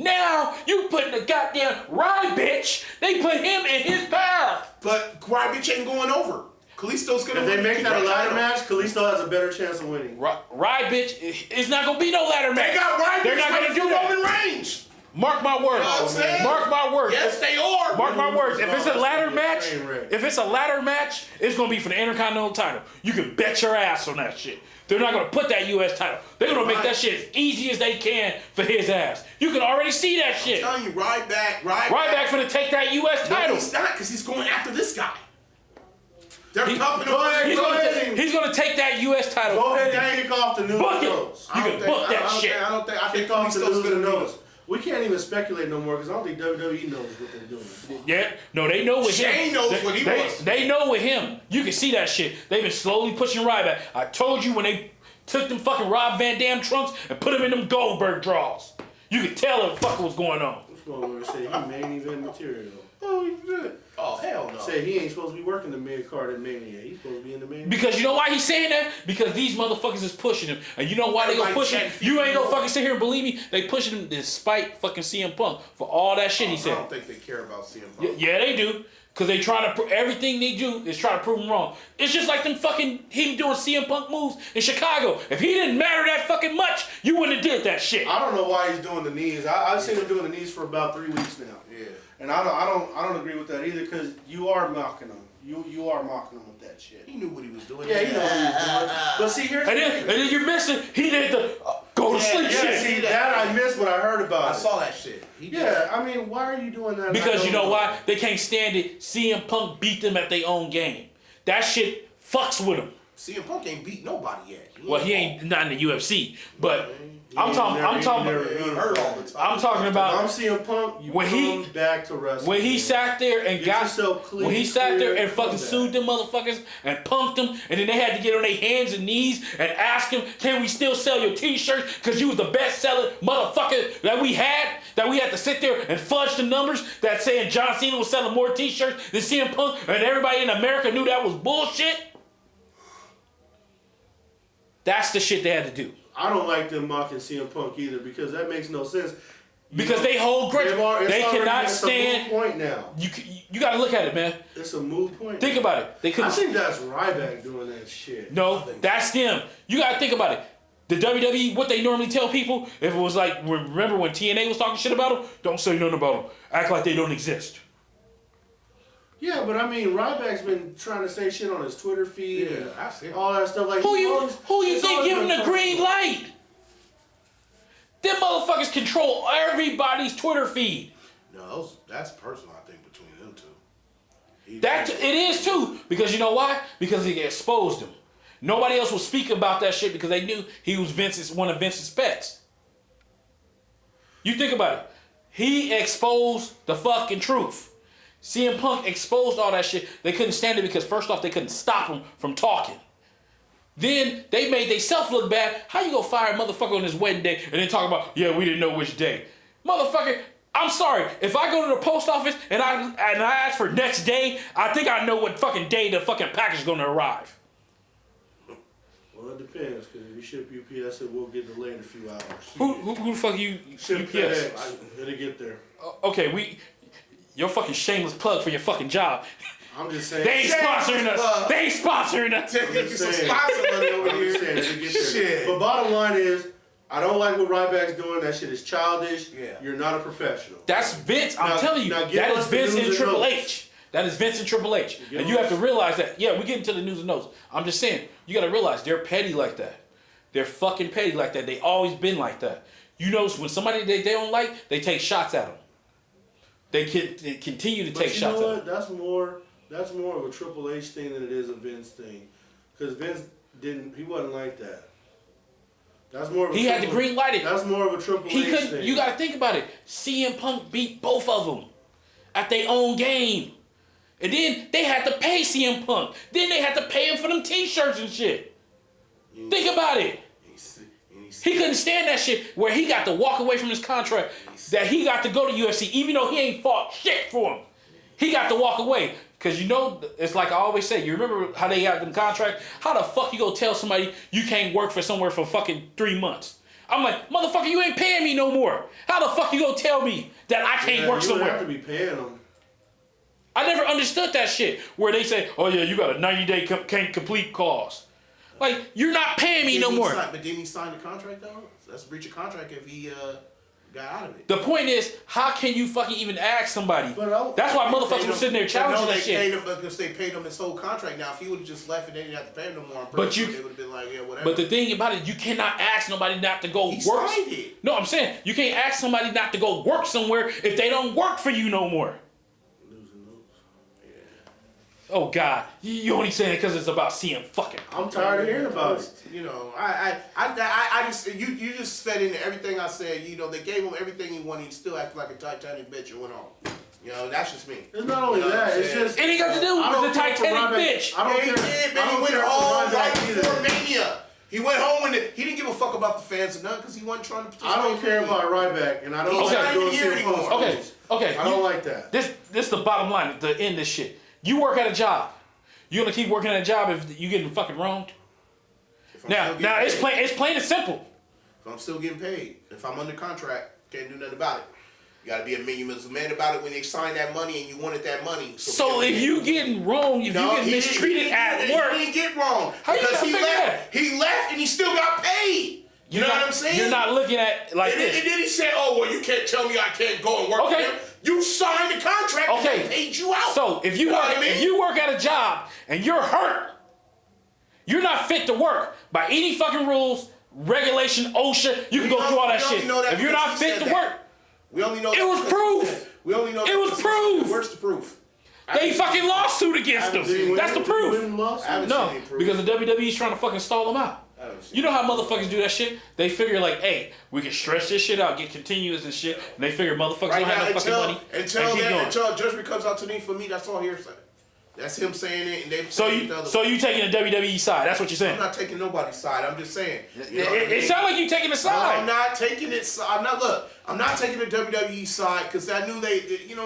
now, you putting the goddamn Rye bitch, they put him in his path. But Rye bitch ain't going over. Kalisto's going to win. If they make that a ladder match, Kalisto has a better chance of winning. Rye bitch, it's not going to be no ladder match. They got Rye bitch. They're not going to do that. Roman Reigns. Mark my words. Mark my words. Yes, they are. Mark my words. If it's a ladder match, it's gonna be for the Intercontinental title. You can bet your ass on that shit. They're not gonna put that U.S. title. They're gonna make that shit as easy as they can for his ass. You can already see that shit. I'm telling you, Ryback's gonna take that U.S. title. No, he's not, because he's going after this guy. They're pumping him. He's gonna take that U.S. title. Go ahead and kick off the news. Book it. You can book that shit. I think off the news and notes. We can't even speculate no more because I don't think WWE knows what they're doing. Yeah, no, they know with him. Shane knows what he wants. They know with him. You can see that shit. They've been slowly pushing Ryback. I told you when they took them fucking Rob Van Dam trunks and put them in them Goldberg draws. You could tell what the fuck was going on. What's going on? Say he main event material. Oh, he's good. Oh, hell no. Say he ain't supposed to be working the mid card at Mania. He's supposed to be in the main. Because you know why he's saying that? Because these motherfuckers is pushing him. And you know why they gonna push him? You ain't gonna fucking sit here and believe me. They pushing him despite fucking CM Punk for all that shit he said. I don't think they care about CM Punk. Yeah, they do. Because they trying to everything they do is trying to prove him wrong. It's just like them fucking him doing CM Punk moves in Chicago. If he didn't matter that fucking much, you wouldn't have did that shit. I don't know why he's doing the knees. I've seen him doing the knees for about 3 weeks now. Yeah. And I don't agree with that either because you are mocking him. You are mocking him with that shit. He knew what he was doing. Yeah, he knew what he was doing. But see, here's and then you're missing. He did the go to sleep shit. Yeah, see that I missed, but I heard about it. I saw that shit. I mean, why are you doing that? Because you know why? They can't stand it. CM Punk beat them at their own game. That shit fucks with them. CM Punk ain't beat nobody yet. He ain't not in the UFC, but I'm talking about I'm CM Punk. When he back to wrestling. When he sat there and fucking sued them motherfuckers and punked them, and then they had to get on their hands and knees and ask him, "Can we still sell your T-shirts? Because you was the best selling motherfucker that we had." That we had to sit there and fudge the numbers that saying John Cena was selling more T-shirts than CM Punk, and everybody in America knew that was bullshit. That's the shit they had to do. I don't like them mocking CM Punk either because that makes no sense. Because they hold grudge. They cannot stand. It's a moot point now. You got to look at it, man. It's a moot point. Think about it. I think that's Ryback doing that shit. No, that's them. You got to think about it. The WWE, what they normally tell people, if it was like, remember when TNA was talking shit about them? Don't say nothing about them. Act like they don't exist. Yeah, but I mean, Ryback's been trying to say shit on his Twitter feed and I see it. all that stuff. Like, who you think giving the green light? Them motherfuckers control everybody's Twitter feed. No, that's personal, I think, between them two. It is too. Because you know why? Because he exposed him. Nobody else was speaking about that shit because they knew he was one of Vince's pets. You think about it. He exposed the fucking truth. CM Punk exposed all that shit. They couldn't stand it because first off, they couldn't stop him from talking. Then they made themselves look bad. How you gonna fire a motherfucker on his wedding day and then talk about, yeah, we didn't know which day? Motherfucker, I'm sorry. If I go to the post office and I ask for next day, I think I know what fucking day the fucking package is gonna arrive. Well, it depends, because if you ship UPS, it will get delayed a few hours. Who the fuck you ship UPS? FedEx, it'll get there. Okay, your fucking shameless plug for your fucking job. I'm just saying. They ain't sponsoring us. They ain't sponsoring us. I'm just saying. It'll get there. Shit. But bottom line is, I don't like what Ryback's doing. That shit is childish. Yeah. You're not a professional. That's Vince. I'm telling you. That is Vince and Triple H. That is Vince and Triple H. And you have to realize that. Yeah, we get into the news and notes. I'm just saying, you got to realize they're petty like that. They're fucking petty like that. They always been like that. You notice when somebody they don't like, they take shots at them. They continue to take shots at them. That's more of a Triple H thing than it is a Vince thing. Because Vince he wasn't like that. That's more of a had to green light it. That's more of a Triple H thing. You got to think about it. CM Punk beat both of them at their own game. And then they had to pay CM Punk. Then they had to pay him for them T-shirts and shit. Think about it. He couldn't stand that shit where he got to walk away from his contract, that he got to go to UFC, even though he ain't fought shit for him. He got to walk away. Because you know, it's like I always say, you remember how they got them contract? How the fuck you go tell somebody you can't work for somewhere for fucking 3 months? I'm like, motherfucker, you ain't paying me no more. How the fuck you gonna tell me that I can't work somewhere? You have to be paying them. I never understood that shit where they say, oh yeah, you got a 90-day can't complete clause. Like, you're not paying me no more. But didn't he sign the contract though? That's a breach of contract if he got out of it. The point is, how can you fucking even ask somebody? That's why motherfuckers were sitting there challenging that shit. Paid him because they paid him his whole contract. Now, if he would have just left and they didn't have to pay him no more, they would have been like, yeah, whatever. But the thing about it, you cannot ask nobody not to go work. Signed it. No, I'm saying you can't ask somebody not to go work somewhere if they don't work for you no more. Oh God, you only saying it because it's about CM fucking. I'm tired of hearing about it. You know, I just you just fed into everything I said. You know, they gave him everything he wanted. He still acted like a Titanic bitch and went on. You know, that's just me. It's not only that. It's just it ain't got to do with the Titanic bitch. I don't care. He went home right before Mania. He went home and he didn't give a fuck about the fans or nothing because he wasn't trying to participate. I don't care about Ryback, and I don't like doing anymore. Okay. I don't like that. This the bottom line to end this shit. You work at a job. You gonna keep working at a job if you getting fucking wronged? Now it's plain and simple. If I'm still getting paid, if I'm under contract, can't do nothing about it. You gotta be a man about it when they sign that money and you wanted that money. So if you getting wrong, if you get mistreated at work, he didn't get wrong because he left and he still got paid. You know what I'm saying? You're not looking at it like this. And then he said, "Oh well, you can't tell me I can't go and work for him." You signed the contract and they paid you out. So if you work at a job and you're hurt, you're not fit to work by any fucking rules, regulation, OSHA. You can go through all that shit. If you're not fit to work, we only know it was proof. We only know it was proof. Where's the proof? They fucking lawsuit against them. That's the proof. No, because the WWE's trying to fucking stall them out. You know how motherfuckers do that shit? They figure like, hey, we can stretch this shit out, get continuous and shit, and they figure motherfuckers don't have no fucking money. Until judgment comes out to me, for me, that's all hearsay. That's him saying it, and they so you taking the WWE side? That's what you're saying. I'm not taking nobody's side. I'm just saying. It sounds like you taking the side. No, I'm not taking it. I'm not taking the WWE side because I knew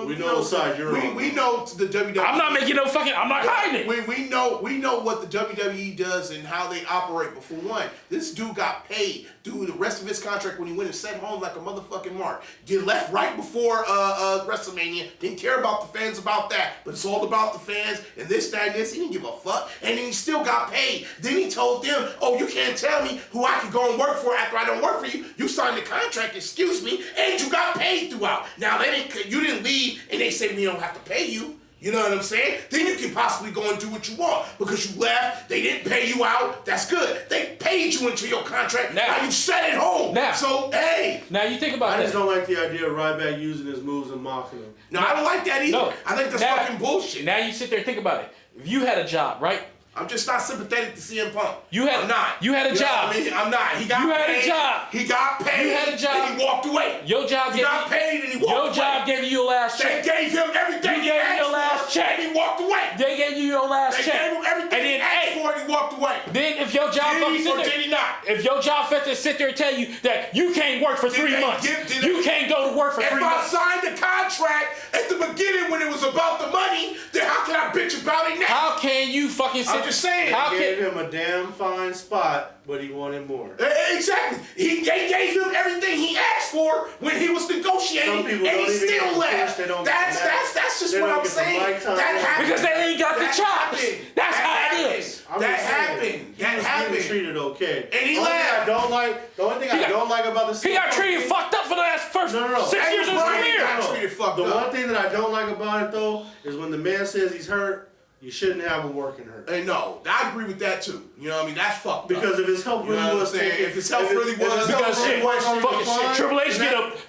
we know the side you're on. We know the WWE. I'm not making no fucking. I'm not hiding it. We know what the WWE does and how they operate. But for one, this dude got paid through the rest of his contract when he went and sat home like a motherfucking mark. Get left right before Wrestlemania. Didn't care about the fans about that, but it's all about the fans and this, that, and this. He didn't give a fuck, and then he still got paid. Then he told them, "Oh, you can't tell me who I can go and work for after I don't work for you. You signed the contract, excuse me." And you got paid throughout. Now you didn't leave and they say we don't have to pay you. You know what I'm saying? Then you can possibly go and do what you want because you left. They didn't pay you out. That's good. They paid you into your contract. Now you sat at home. So hey. Now you think about it. I just don't like the idea of Ryback using his moves and mocking him. No, I don't like that either. No. I think that's fucking bullshit. Now you sit there and think about it. If you had a job, right? I'm just not sympathetic to CM Punk. I'm not. You had a job. I'm not. He got paid. You had a job. He got paid. You had a job. And he walked away. Your job. He got paid and he walked away. Your job gave you your last check. They gave him everything. You gave him your last check. And he walked away. They gave you your last check. They gave him everything. And then asked for it. He walked away. Then if your job did he not? If your job fit to sit there and tell you that you can't work for 3 months, you can't go to work for 3 months. If I signed the contract at the beginning when it was about the money, then how can I bitch about it now? How can you fucking sit? I'm just saying. Gave him a damn fine spot, but he wanted more. Exactly. They gave him everything he asked for when he was negotiating, and he still left. That's just what I'm saying. That happened because they ain't got the chops. That's how it is. That happened. That happened. He was treated okay. And he left. The only thing I don't like about the he got treated fucked up for the last 6 years of his career. The one thing that I don't like about it though is when the man says he's hurt. You shouldn't have him working hurt. Hey, no, I agree with that too. You know what I mean? That's fucked up. Because if his health really was if his health really was because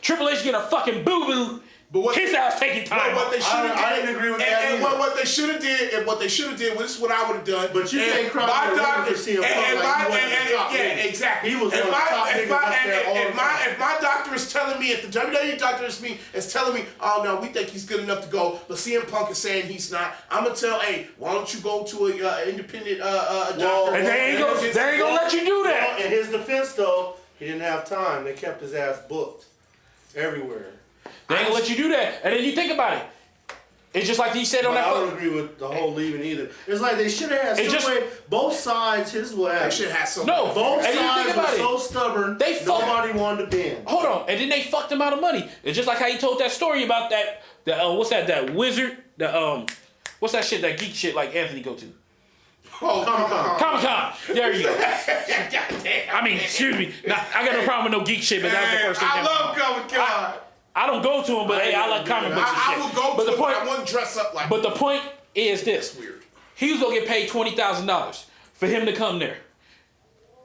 Triple H get a fucking boo-boo. But his ass taking time. What they should have I didn't agree with that. And what they should have did, this is what I would have done. But you can't cry for CM Punk yeah, exactly. He was one of the top niggas up there all the time. If my doctor is telling me, if the WWE doctor is telling me, oh no, we think he's good enough to go, but CM Punk is saying he's not, I'm gonna tell, hey, why don't you go to an independent doctor? And they ain't gonna let you do that. In his defense though, He didn't have time. They kept his ass booked everywhere. They ain't gonna let you do that. And then you think about it. It's just like he said on that. I don't agree with the whole leaving either. It's like they should have had some way. Both sides. Here's what happened. They should have some. No, both sides were so stubborn. Nobody wanted to bend. Hold on, and then they fucked him out of money. It's just like how he told that story about that. What's that? That wizard. What's that shit? That geek shit like Anthony go to. Oh, Comic-Con. There you go. I mean, excuse me. Now, I got no problem with no geek shit, but that's the first thing. I love Comic-Con. I don't go to them, but hey, I like comic books and shit. I will go to them, but I wouldn't dress up like. But the point is this: weird. He was gonna get paid $20,000 for him to come there.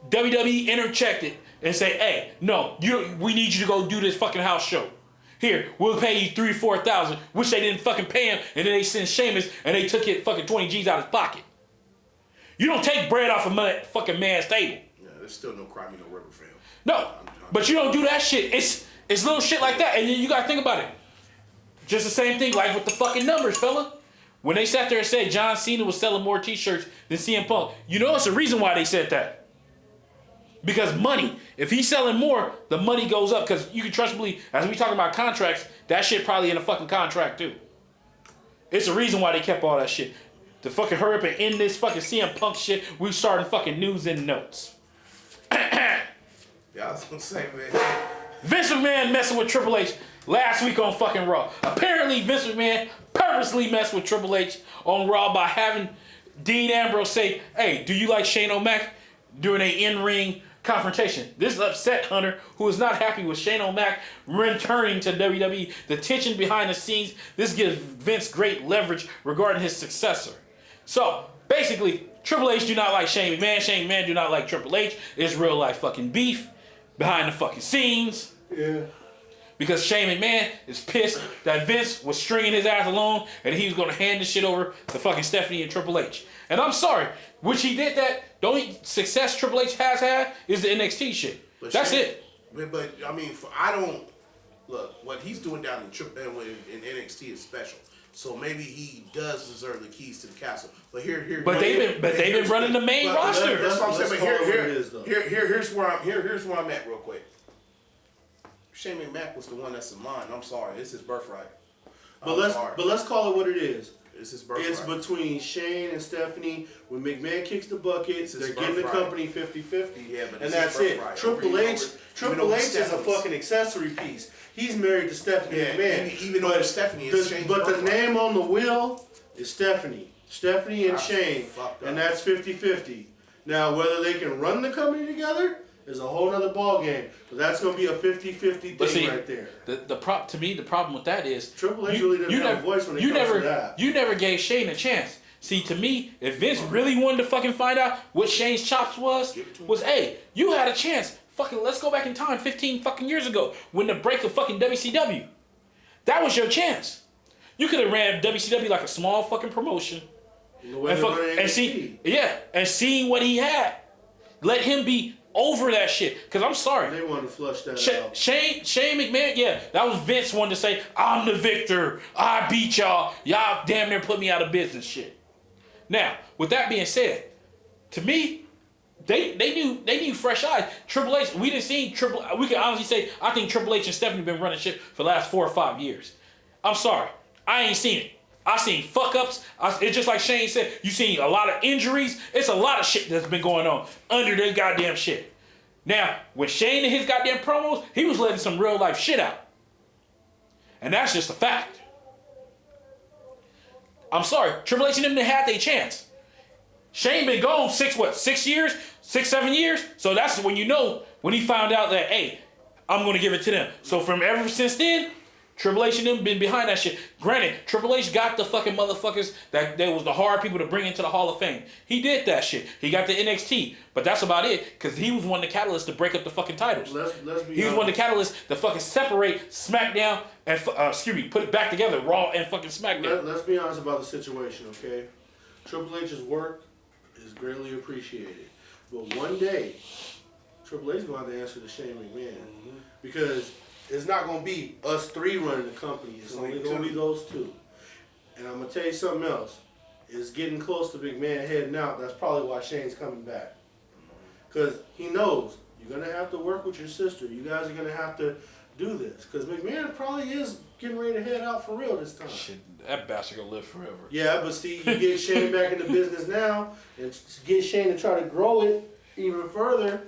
WWE interjected and say, "Hey, no, we need you to go do this fucking house show. Here, we'll pay you $3,000-4,000," which they didn't fucking pay him, and then they sent Sheamus and they took it fucking 20 G's out of his pocket. You don't take bread off a fucking man's table. Yeah, there's still no Cry Me No River fam. No, but you don't do that shit. It's little shit like that, and then you gotta think about it. Just the same thing, like with the fucking numbers, fella. When they sat there and said John Cena was selling more T-shirts than CM Punk, you know it's the reason why they said that. Because money. If he's selling more, the money goes up. Because you can trust me, as we talking about contracts, that shit probably in a fucking contract too. It's the reason why they kept all that shit. To fucking hurry up and end this fucking CM Punk shit, we starting fucking news and notes. Yeah, I was gonna say, man. Vince McMahon messing with Triple H last week on fucking Raw. Apparently, Vince McMahon purposely messed with Triple H on Raw by having Dean Ambrose say, "Hey, do you like Shane O'Mac?" during an in-ring confrontation. This upset Hunter, who is not happy with Shane O'Mac returning to WWE. The tension behind the scenes, this gives Vince great leverage regarding his successor. So, basically, Triple H do not like Shane McMahon. Shane McMahon do not like Triple H. It's real life fucking beef behind the fucking scenes. Yeah. Because Shane McMahon is pissed that Vince was stringing his ass along and he was going to hand this shit over to fucking Stephanie and Triple H. And I'm sorry, which he did that. The only success Triple H has had is the NXT shit. But that's Shane, it. But I mean, I don't look what he's doing down in NXT is special. So maybe he does deserve the keys to the castle. But But they've been running the main roster. That's what I'm saying. But here's where I'm at real quick. Shane McMahon was the one that's in line. I'm sorry, it's his birthright. But let's call it what it is. It's his birthright. It's between Shane and Stephanie. When McMahon kicks the bucket, they're getting the company 50-50. Yeah, but and that's it. Triple H is a fucking accessory piece. He's married to Stephanie McMahon. Even though Stephanie is Shane's But birthright. the name on the wheel is Stephanie. Stephanie and Shane. And that's 50-50. Now, whether they can run the company together is a whole other ball game. But that's going to be a 50-50 thing right there. The problem with that is Triple H really didn't have a voice when it comes to that. You never gave Shane a chance. See, to me, if Vince really wanted to fucking find out what Shane's chops was, hey, you had a chance. Fucking, let's go back in time 15 fucking years ago when the break of fucking WCW. That was your chance. You could have ran WCW like a small fucking promotion. And seeing what he had. Let him be over that shit. Because I'm sorry. They wanted to flush that out. Shane McMahon, yeah, that was Vince wanting to say, I'm the victor. I beat y'all. Y'all damn near put me out of business shit. Now, with that being said, to me, they knew fresh eyes. Triple H, we can honestly say, I think Triple H and Stephanie been running shit for the last 4 or 5 years. I'm sorry. I ain't seen it. I seen fuck ups. It's just like Shane said, you seen a lot of injuries. It's a lot of shit that's been going on under this goddamn shit. Now, when Shane and his goddamn promos, he was letting some real life shit out. And that's just a fact. I'm sorry, Triple H and them had their chance. Shane been gone 6 years? 6-7 years? So that's when you know, when he found out that, hey, I'm going to give it to them. So from ever since then, Triple H and them been behind that shit. Granted, Triple H got the fucking motherfuckers that was the hard people to bring into the Hall of Fame. He did that shit. He got the NXT. But that's about it, because he was one of the catalysts to break up the fucking titles. He was one of the catalysts to fucking separate SmackDown and, put it back together, Raw and fucking SmackDown. Let's be honest about the situation, okay? Triple H's work is greatly appreciated. But one day, Triple H is going to have to answer to Shane McMahon. Because it's not going to be us 3 running the company. It's only going to be those 2. And I'm going to tell you something else. It's getting close to McMahon heading out. That's probably why Shane's coming back. Because he knows You're going to have to work with your sister. You guys are going to have to do this. Because McMahon probably is getting ready to head out for real this time. Shit, that bastard gonna live forever. Yeah, but see, you get Shane back in the business now, and get Shane to try to grow it even further.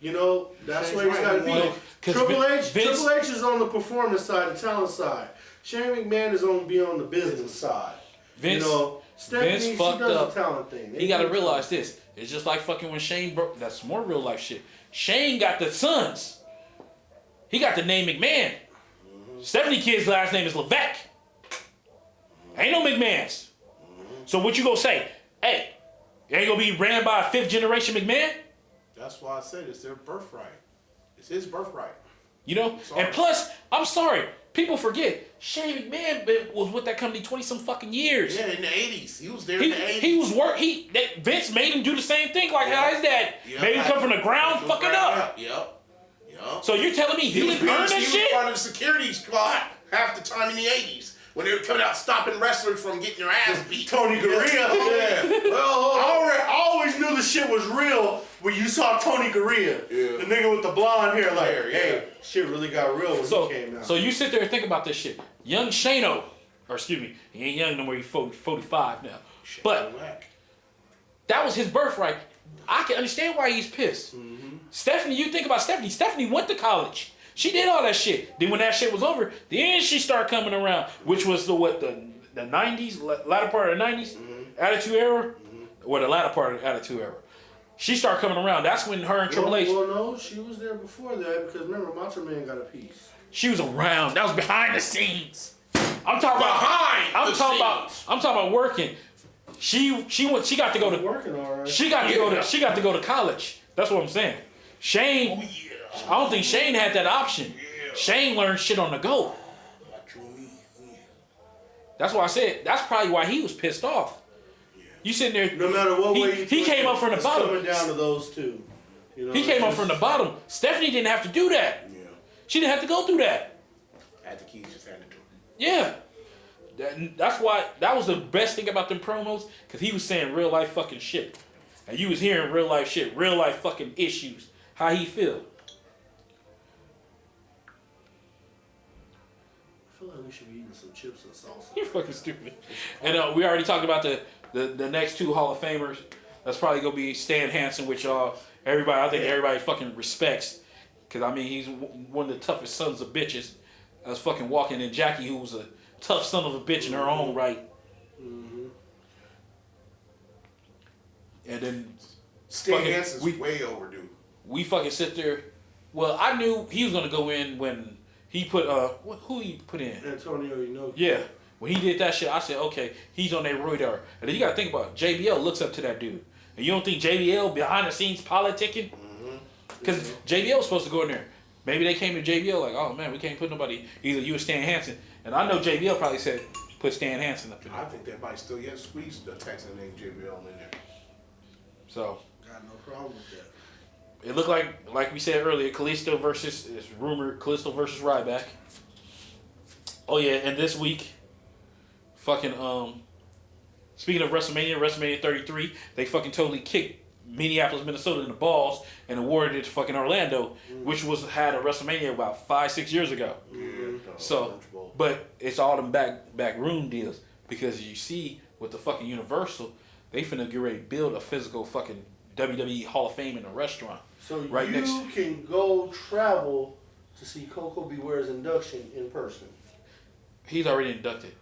You know, that's where he's got to be. Triple H is on the performance side, the talent side. Shane McMahon is on the business side. Vince, you know, Stephanie, she fucked does up. the talent thing. He got to realize this. It's just like fucking when Shane broke. That's more real life shit. Shane got the sons. He got the name McMahon. Stephanie kid's last name is Levesque. Ain't no McMahons. So what you gonna say? Hey, you ain't gonna be ran by a 5th generation McMahon? That's why I said it's their birthright. It's his birthright. You know? And plus, I'm sorry, people forget, Shane McMahon was with that company 20-some fucking years. Yeah, in the 80s. He was there in the 80s. He was Vince made him do the same thing like how his dad made him come from the ground fucking up. Yep. So you're telling me he didn't earn that shit? He was part of the security squad half the time in the 80s. When they were coming out stopping wrestlers from getting their ass beat. Tony Gurria. Yeah. I always knew the shit was real when you saw Tony Gurria. Yeah. The nigga with the blonde hair. Like, hey, shit really got real when he came out. So you sit there and think about this shit. Young Shano, or excuse me, he ain't young no more, he's 45 now. But that was his birthright. I can understand why he's pissed. Mm-hmm. Stephanie, you think about Stephanie. Stephanie went to college. She did all that shit. Then when that shit was over, then she started coming around, which was the 90s, latter part of the 90s, Attitude Era, or the latter part of the Attitude Era. She started coming around. That's when her and Triple H. Well, no, she was there before that because remember, Macho Man got a piece. She was around. That was behind the scenes. I'm talking about working. She got to go to working all right. She got to go to college. That's what I'm saying. Shane. I don't think Shane had that option. Shane learned shit on the go. That's why I said that's probably why he was pissed off. You sitting there. No matter what way he came up from the bottom. Coming down to those two. You know, he came up from the bottom. Stephanie didn't have to do that. Yeah. She didn't have to go through that. Had the keys, just had to do it. Yeah. That's why that was the best thing about them promos, because he was saying real life fucking shit. And you was hearing real life shit, real life fucking issues. How he feel. I feel like we should be eating some chips and salsa. You're fucking stupid. And we already talked about the next 2 Hall of Famers. That's probably gonna be Stan Hansen, which everybody fucking respects. Cause I mean he's one of the toughest sons of bitches. That's fucking walking, and Jackie, who was a tough son of a bitch in her own right. Mm-hmm. And then Stan Hansen's way overdue. We fucking sit there. Well, I knew he was gonna go in when he put who he put in? Antonio Inoki. Yeah. When he did that shit, I said, okay, he's on that radar. And then you gotta think about it. JBL looks up to that dude. And you don't think JBL behind the scenes politicking? Because JBL was supposed to go in there. Maybe they came to JBL like, oh man, we can't put nobody, either you or Stan Hansen. And I know JBL probably said, put Stan Hansen up there. I think they might still yet squeeze the Texan named JBL in there. So. Got no problem with that. It looked like we said earlier, Kalisto versus Ryback. Oh yeah, and this week, fucking speaking of WrestleMania 33, they fucking totally kicked Minneapolis, Minnesota in the balls and awarded it to fucking Orlando, which had a WrestleMania about 5-6 years ago. So, but it's all them back room deals, because you see with the fucking Universal, they finna get ready to build a physical fucking WWE Hall of Fame in a restaurant. So you can go travel to see Coco Beware's induction in person. He's already inducted.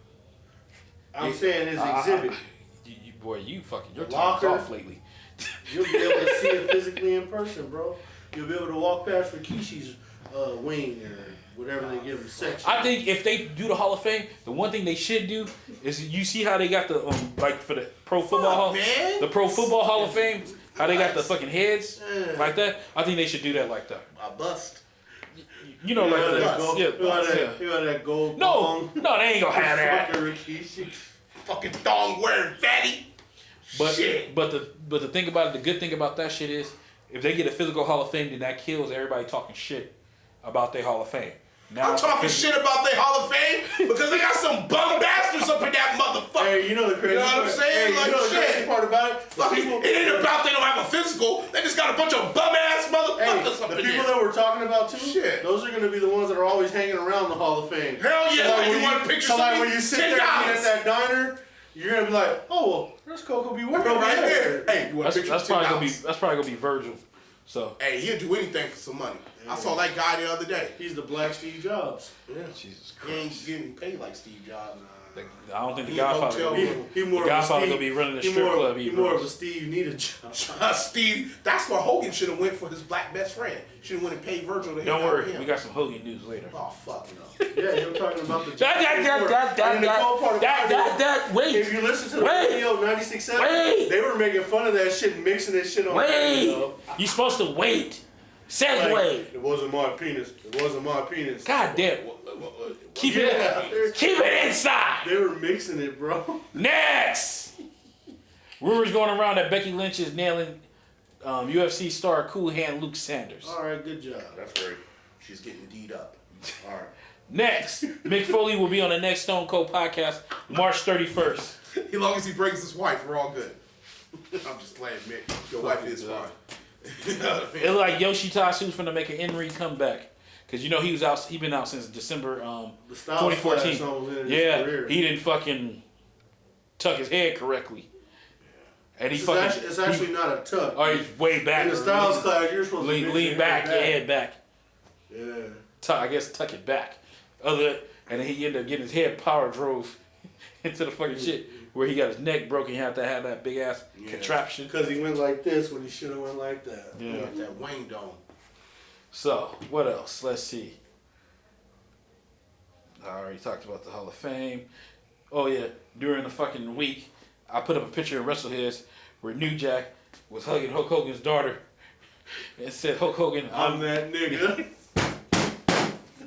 I'm saying his exhibit. Your time's off lately. You'll be able to see it physically in person, bro. You'll be able to walk past Rikishi's wing or whatever they give him section. I think if they do the Hall of Fame, the one thing they should do is, you see how they got the like for the Pro Football Hall of Fame, how they got the fucking heads like that. I think they should do that like that. I bust. You know, like that gold. No, they ain't gonna have that. Fucking thong wearing fatty. But the thing about it, the good thing about that shit is, if they get a physical Hall of Fame, then that kills everybody talking shit about their Hall of Fame. Now, I'm talking shit about their Hall of Fame because they got some bum bastards up in that motherfucker. Hey, you know the crazy You know what I'm saying? Hey, you know the crazy part about it? It ain't about they don't have a physical. They just got a bunch of bum ass motherfuckers up in there. The people that we're talking about too, Shit. those are going to be the ones that are always hanging around the Hall of Fame. Hell yeah! So like you want pictures of me? when you sit there and eat at that diner, you're going to be like, oh, well, there's Coco B. Ware right there. Hey, you want That's probably gonna be Virgil. So hey, he'll do anything for some money. I saw that guy the other day. He's the Black Steve Jobs. Yeah. Jesus He ain't Christ. getting paid like Steve Jobs. I don't think the He a Godfather. hotel Godfather gonna be running the strip club. He more of a Steve need a job. Steve, that's where Hogan should have went for his black best friend. Should have went and paid Virgil to Don't hang out worry, with him. we got some Hogan news later. Oh fuck no. Yeah, you're talking about the. Wait. If you listen to the radio 96.7, they were making fun of that shit and mixing that shit on. Wait. You supposed to wait. Segue. It wasn't my penis. It wasn't my penis. God damn. Keep it inside. They were mixing it, bro. Next. Rumors going around that Becky Lynch is nailing UFC star Cool Hand Luke Sanders. All right, good job. That's great. She's getting D'd up. All right. Next, Mick Foley will be on the next Stone Cold podcast March 31st. As long as he brings his wife, we're all good. I'm just playing, Mick. Your wife is fine. It looked like Yoshitasu's finna make an in-ring comeback. Cause you know he been out since December 2014. Yeah, he didn't fucking tuck his head correctly. And he it's actually not a tuck. Oh, he's way back. In the Styles class, you're supposed to lean back, your head back. Yeah. I guess tuck it back. And then he ended up getting his head power drove into the fucking shit where he got his neck broken. He had to have that big ass contraption. Because he went like this when he should have went like that. Yeah. Like that Wayne Dome. So, what else? Let's see. I already talked about the Hall of Fame. Oh, yeah. During the fucking week, I put up a picture of WrestleHeads where New Jack was hugging Hulk Hogan's daughter and said, Hulk Hogan, I'm that nigga.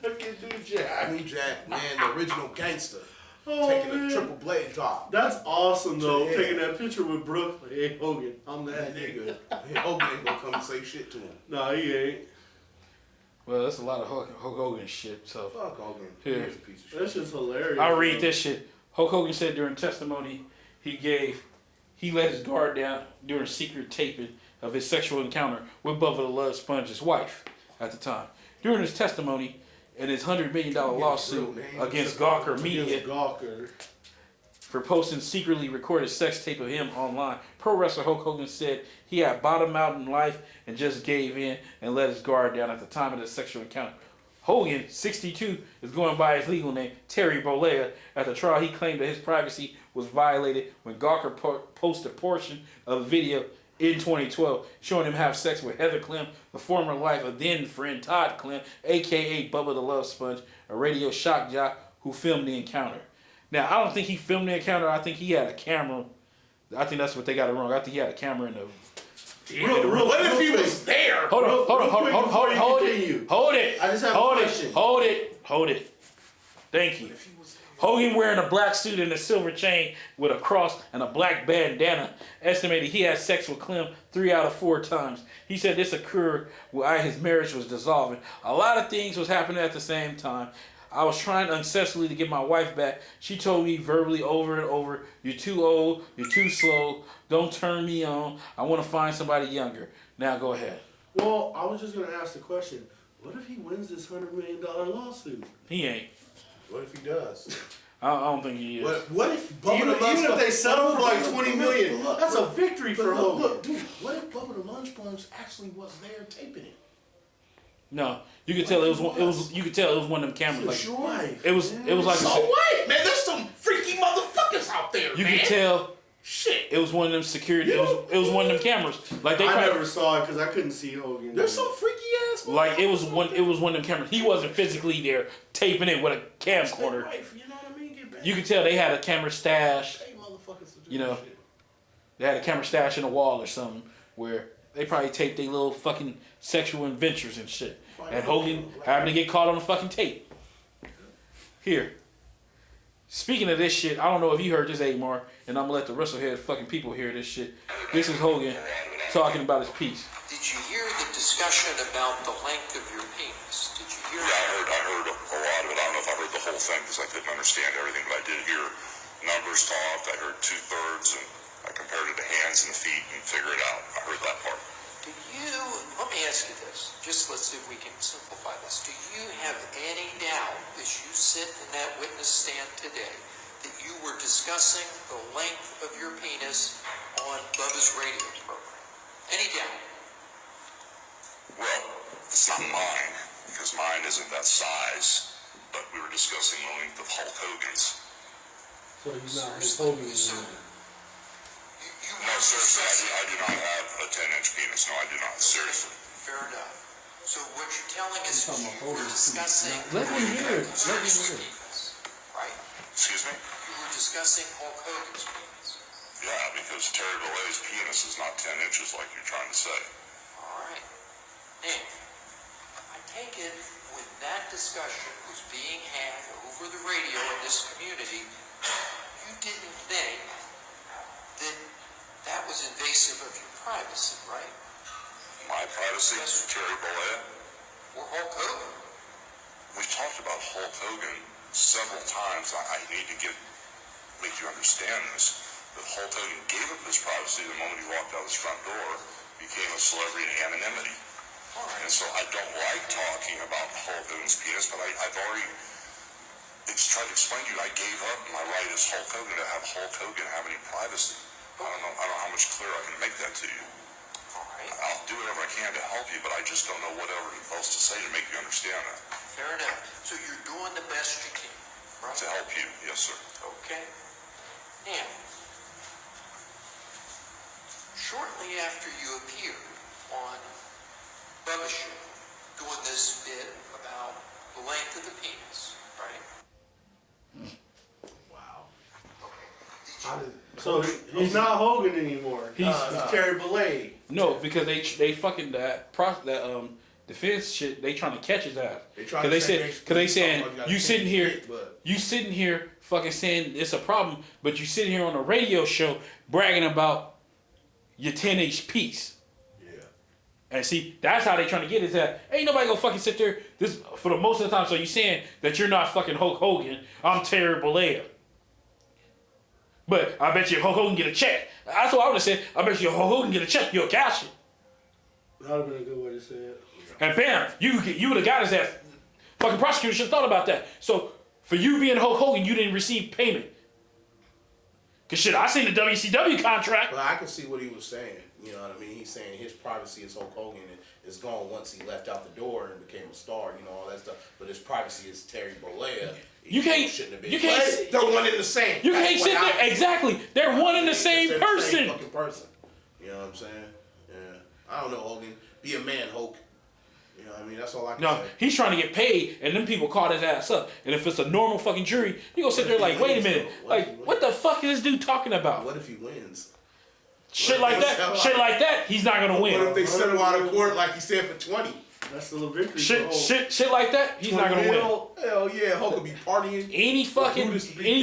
Look at New Jack. New Jack, man, the original gangster. Oh, taking man. a triple blade drop. That's awesome, though. Yeah. Taking that picture with Brooke. Like, hey, Hogan, I'm that nigga. Hogan ain't gonna come and say shit to him. Nah, he ain't. well, that's a lot of Hulk Hogan shit. So, Fuck Hogan. Here. He's a piece of shit. That's just hilarious. I'll read this shit. Hulk Hogan said during testimony he let his guard down during secret taping of his sexual encounter with Bubba the Love Sponge's wife at the time. During his testimony in his $100 million lawsuit against Gawker Media for posting secretly recorded sex tape of him online, pro wrestler Hulk Hogan said he had bottomed out in life and just gave in and let his guard down at the time of the sexual encounter. Hogan, 62, is going by his legal name, Terry Bollea. At the trial, he claimed that his privacy was violated when Gawker posted a portion of a video in 2012 showing him have sex with Heather Clem, the former wife of then friend Todd Clem, a.k.a. Bubba the Love Sponge, a radio shock jock who filmed the encounter. Now, I don't think he filmed the encounter. I think he had a camera. I think that's what they got it wrong. I think he had a camera in the... What if he was there? Hold it. I just have a question. Hold it. Thank you. Hogan wearing a black suit and a silver chain with a cross and a black bandana. Estimated he had sex with Clem 3 out of 4 times. He said this occurred while his marriage was dissolving. A lot of things was happening at the same time. I was trying unsuccessfully to get my wife back. She told me verbally over and over, "You're too old, you're too slow, don't turn me on. I want to find somebody younger." Now go ahead. Well, I was just going to ask the question. What if he wins this $100 million lawsuit? He ain't. What if he does? I don't think he is. What if Even if they settle for like $20 million, look, that's a victory for Hogan. Look, dude, what if Bubba the Lunch Sponge actually was there taping it? No, you could tell it was. You could tell it was one of them cameras. Like Sure. it was like. So what, man? There's some freaky motherfuckers out there, You man. could tell. Shit. It was one of them security. It was one of them cameras. Like they. I never saw it because I couldn't see Hogan. There's some freaky ass. Like it was one of them cameras. He wasn't physically there taping it with a camcorder. Right, you know what I mean? Get back. You could tell they had a camera stash. Hey, motherfuckers to do You know. shit. They had a camera stash in a wall or something where they probably taped their little fucking sexual adventures and shit. And Hogan happened to get caught on the fucking tape. Here. Speaking of this shit, I don't know if you heard this, Amar, and I'm gonna let the WrestleHead fucking people hear this shit. This is Hogan talking about his piece. Did you hear the discussion about the length of your penis? Did you hear Yeah, I heard a lot of it. I don't know if I heard the whole thing because I couldn't understand everything, but I did hear numbers talked. I heard 2/3, and I compared it to hands and feet and figured it out. I heard that part. Let me ask you this. Just let's see if we can simplify this. Do you have any doubt as you sit in that witness stand today that you were discussing the length of your penis on Bubba's radio program? Any doubt? Well, it's not mine, because mine isn't that size, but we were discussing the length of Hulk Hogan's. So he's not Seriously? Hogan. No, seriously, I do not have a 10-inch penis. No, I do not. Seriously. Fair enough. So what you're telling us is you were discussing Let me hear it. Let me hear it. penis, right? Excuse me? You were discussing Hulk Hogan's penis. Yeah, because Terry Bollea's penis is not 10 inches like you're trying to say. All right. Now, I take it when that discussion was being had over the radio in this community, you didn't think that that was invasive of your privacy, right? My privacy, Terry Bollea. Or Hulk Hogan. We've talked about Hulk Hogan several times. I need to make you understand this. That Hulk Hogan gave up his privacy the moment he walked out his front door, became a celebrity in anonymity. All right. And so I don't like talking about Hulk Hogan's penis, but I've already tried to explain to you I gave up my right as Hulk Hogan to have Hulk Hogan have any privacy. I don't know how much clearer I can make that to you. All right. I'll do whatever I can to help you, but I just don't know whatever else to say to make you understand that. Fair enough. So you're doing the best you can, right? To help you, yes, sir. Okay. Now, shortly after you appeared on Bubba's show, doing this bit about the length of the penis, right? Wow. Okay. So he's not Hogan anymore. He's Terry Bollea. No, because they fucking that defense shit. They trying to catch his ass. Because they saying you sitting here fucking saying it's a problem, but you sitting here on a radio show bragging about your 10-inch piece. Yeah. And see, that's how they trying to get his ass. Ain't nobody gonna fucking sit there this for the most of the time. So you saying that you're not fucking Hulk Hogan? I'm Terry Bollea. But I bet you Hulk Hogan get a check. That's what I would have said. I bet you Hulk Hogan get a check, you'll cash it. That would have been a good way to say it. And bam, you would have got his ass. Fucking prosecutor should have thought about that. So for you being Hulk Hogan, you didn't receive payment. Cause shit, I seen the WCW contract. Well, I can see what he was saying. You know what I mean? He's saying his privacy as Hulk Hogan is gone once he left out the door and became a star. You know, all that stuff. But his privacy is Terry Bollea. You can't. They're one and the same. You can't sit there. Exactly. They're one and the same They're person. The same fucking person. You know what I'm saying? Yeah. I don't know, Hogan. Be a man, Hulk. You know what I mean? That's all I can say. He's trying to get paid, and them people caught his ass up. And if it's a normal fucking jury, you gonna sit there like, wait a minute, what the fuck is this dude talking about? What if he wins? Shit like that, he's not gonna win. What if they send him out of court like he said for 20? That's still a victory. Shit like that, he's not gonna win. Hell yeah, Hulk could be partying. Any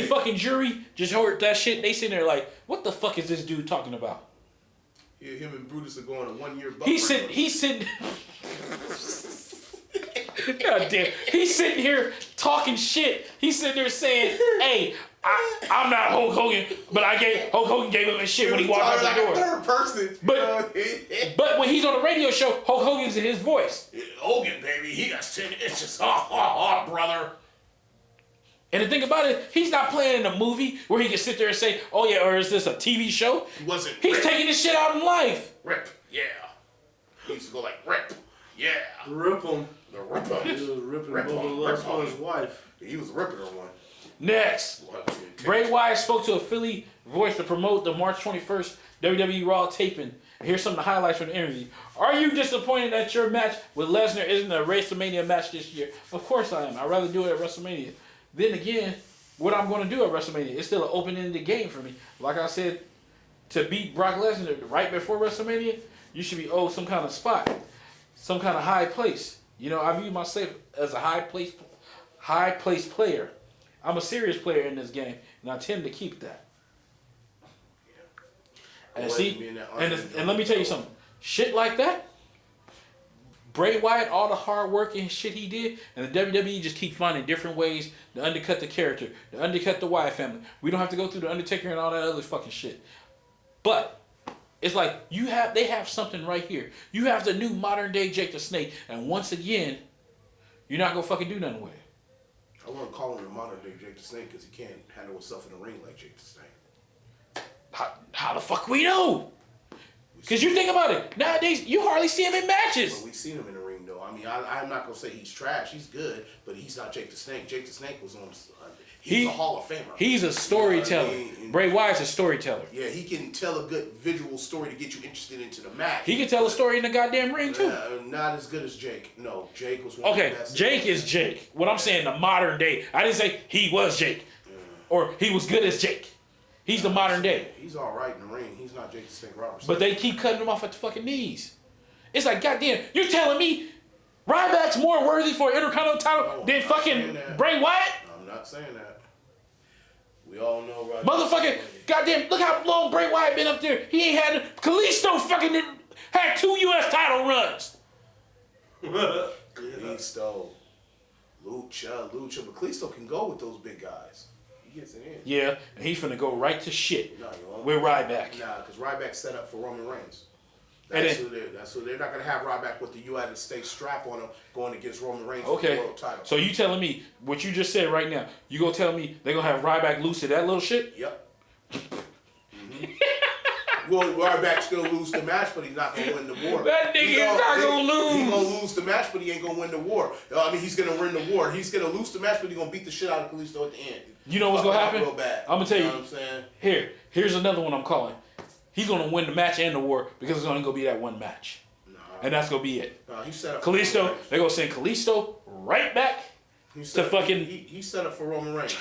fucking jury just heard that shit. They sitting there like, what the fuck is this dude talking about? Yeah, him and Brutus are going a 1-year buck. He's sitting. God damn. He's sitting here talking shit. He's sitting there saying, hey, I'm not Hulk Hogan, but Hulk Hogan gave him his shit when he walked out the door. Third person. But when he's on the radio show, Hulk Hogan's in his voice. Hogan, baby, he got 10 inches. Oh, brother. And the thing about it, he's not playing in a movie where he can sit there and say, oh yeah, or is this a TV show? He's taking this shit out in life. Rip, yeah. He used to go like, rip, yeah. Rip him. The ripper. He was ripping Bubba on his wife. He was ripping her one. Next, Bray Wyatt spoke to a Philly voice to promote the March 21st WWE Raw taping. Here's some of the highlights from the interview. Are you disappointed that your match with Lesnar isn't a WrestleMania match this year? Of course I am. I'd rather do it at WrestleMania. Then again, what I'm going to do at WrestleMania, it's still an open-ended game for me. Like I said, to beat Brock Lesnar right before WrestleMania, you should be owed some kind of spot, some kind of high place. You know, I view myself as a high place player. I'm a serious player in this game, and I tend to keep that. And see, and let me tell you something. Shit like that, Bray Wyatt, all the hard work and shit he did, and the WWE just keep finding different ways to undercut the character, to undercut the Wyatt family. We don't have to go through the Undertaker and all that other fucking shit. But it's like they have something right here. You have the new modern day Jake the Snake, and once again, you're not gonna fucking do nothing with it. I want to call him the modern day Jake the Snake because he can't handle himself in the ring like Jake the Snake. How the fuck we know? Because you think about it, nowadays you hardly see him in matches. But we've seen him in the ring though. I mean, I'm not gonna say he's trash. He's good, but he's not Jake the Snake. Jake the Snake was on. He's a Hall of Famer. He's a storyteller. You know what I mean? Bray Wyatt's a storyteller. Yeah, he can tell a good visual story to get you interested into the match. He can tell a story in the goddamn ring too. Not as good as Jake. No, Jake was one of the best. Jake is Jake. What I'm saying, the modern day. I didn't say he was Jake, or he was good as Jake. He's the modern day. He's all right in the ring. He's not Jake the Snake Roberts. But they keep cutting him off at the fucking knees. It's like, goddamn, you're telling me Ryback's more worthy for an Intercontinental title than fucking Bray Wyatt? I'm not saying that. We all know Ryback. Motherfucker, goddamn, look how long Bray Wyatt been up there. He ain't had Kalisto fucking had 2 U.S. title runs. Kalisto, Lucha, but Kalisto can go with those big guys. He gets it in. Yeah, and he's finna go right to shit No, you won't. with Ryback. Nah, because Ryback's set up for Roman Reigns. And That's then- who they're. That's who they're not gonna have Ryback with the United States strap on him going against Roman Reigns for Okay, the world title. so you telling me what you just said right now? You gonna tell me they gonna have Ryback lose to that little shit? Yep. Well, Ryback's still lose the match, but he's not gonna win the war. That nigga is not gonna lose. He's gonna lose the match, but he ain't gonna win the war. I mean, he's gonna win the war. He's gonna lose the match, but he's gonna beat the shit out of Kalisto at the end. You know what's gonna happen? Real bad. I'm gonna tell you. Know what I'm saying? Here's another one I'm calling. He's gonna win the match and the war because it's only gonna be that one match, and that's gonna be it. No, he set up Kalisto, they're gonna send Kalisto right back to fucking. He set up for Roman Reigns.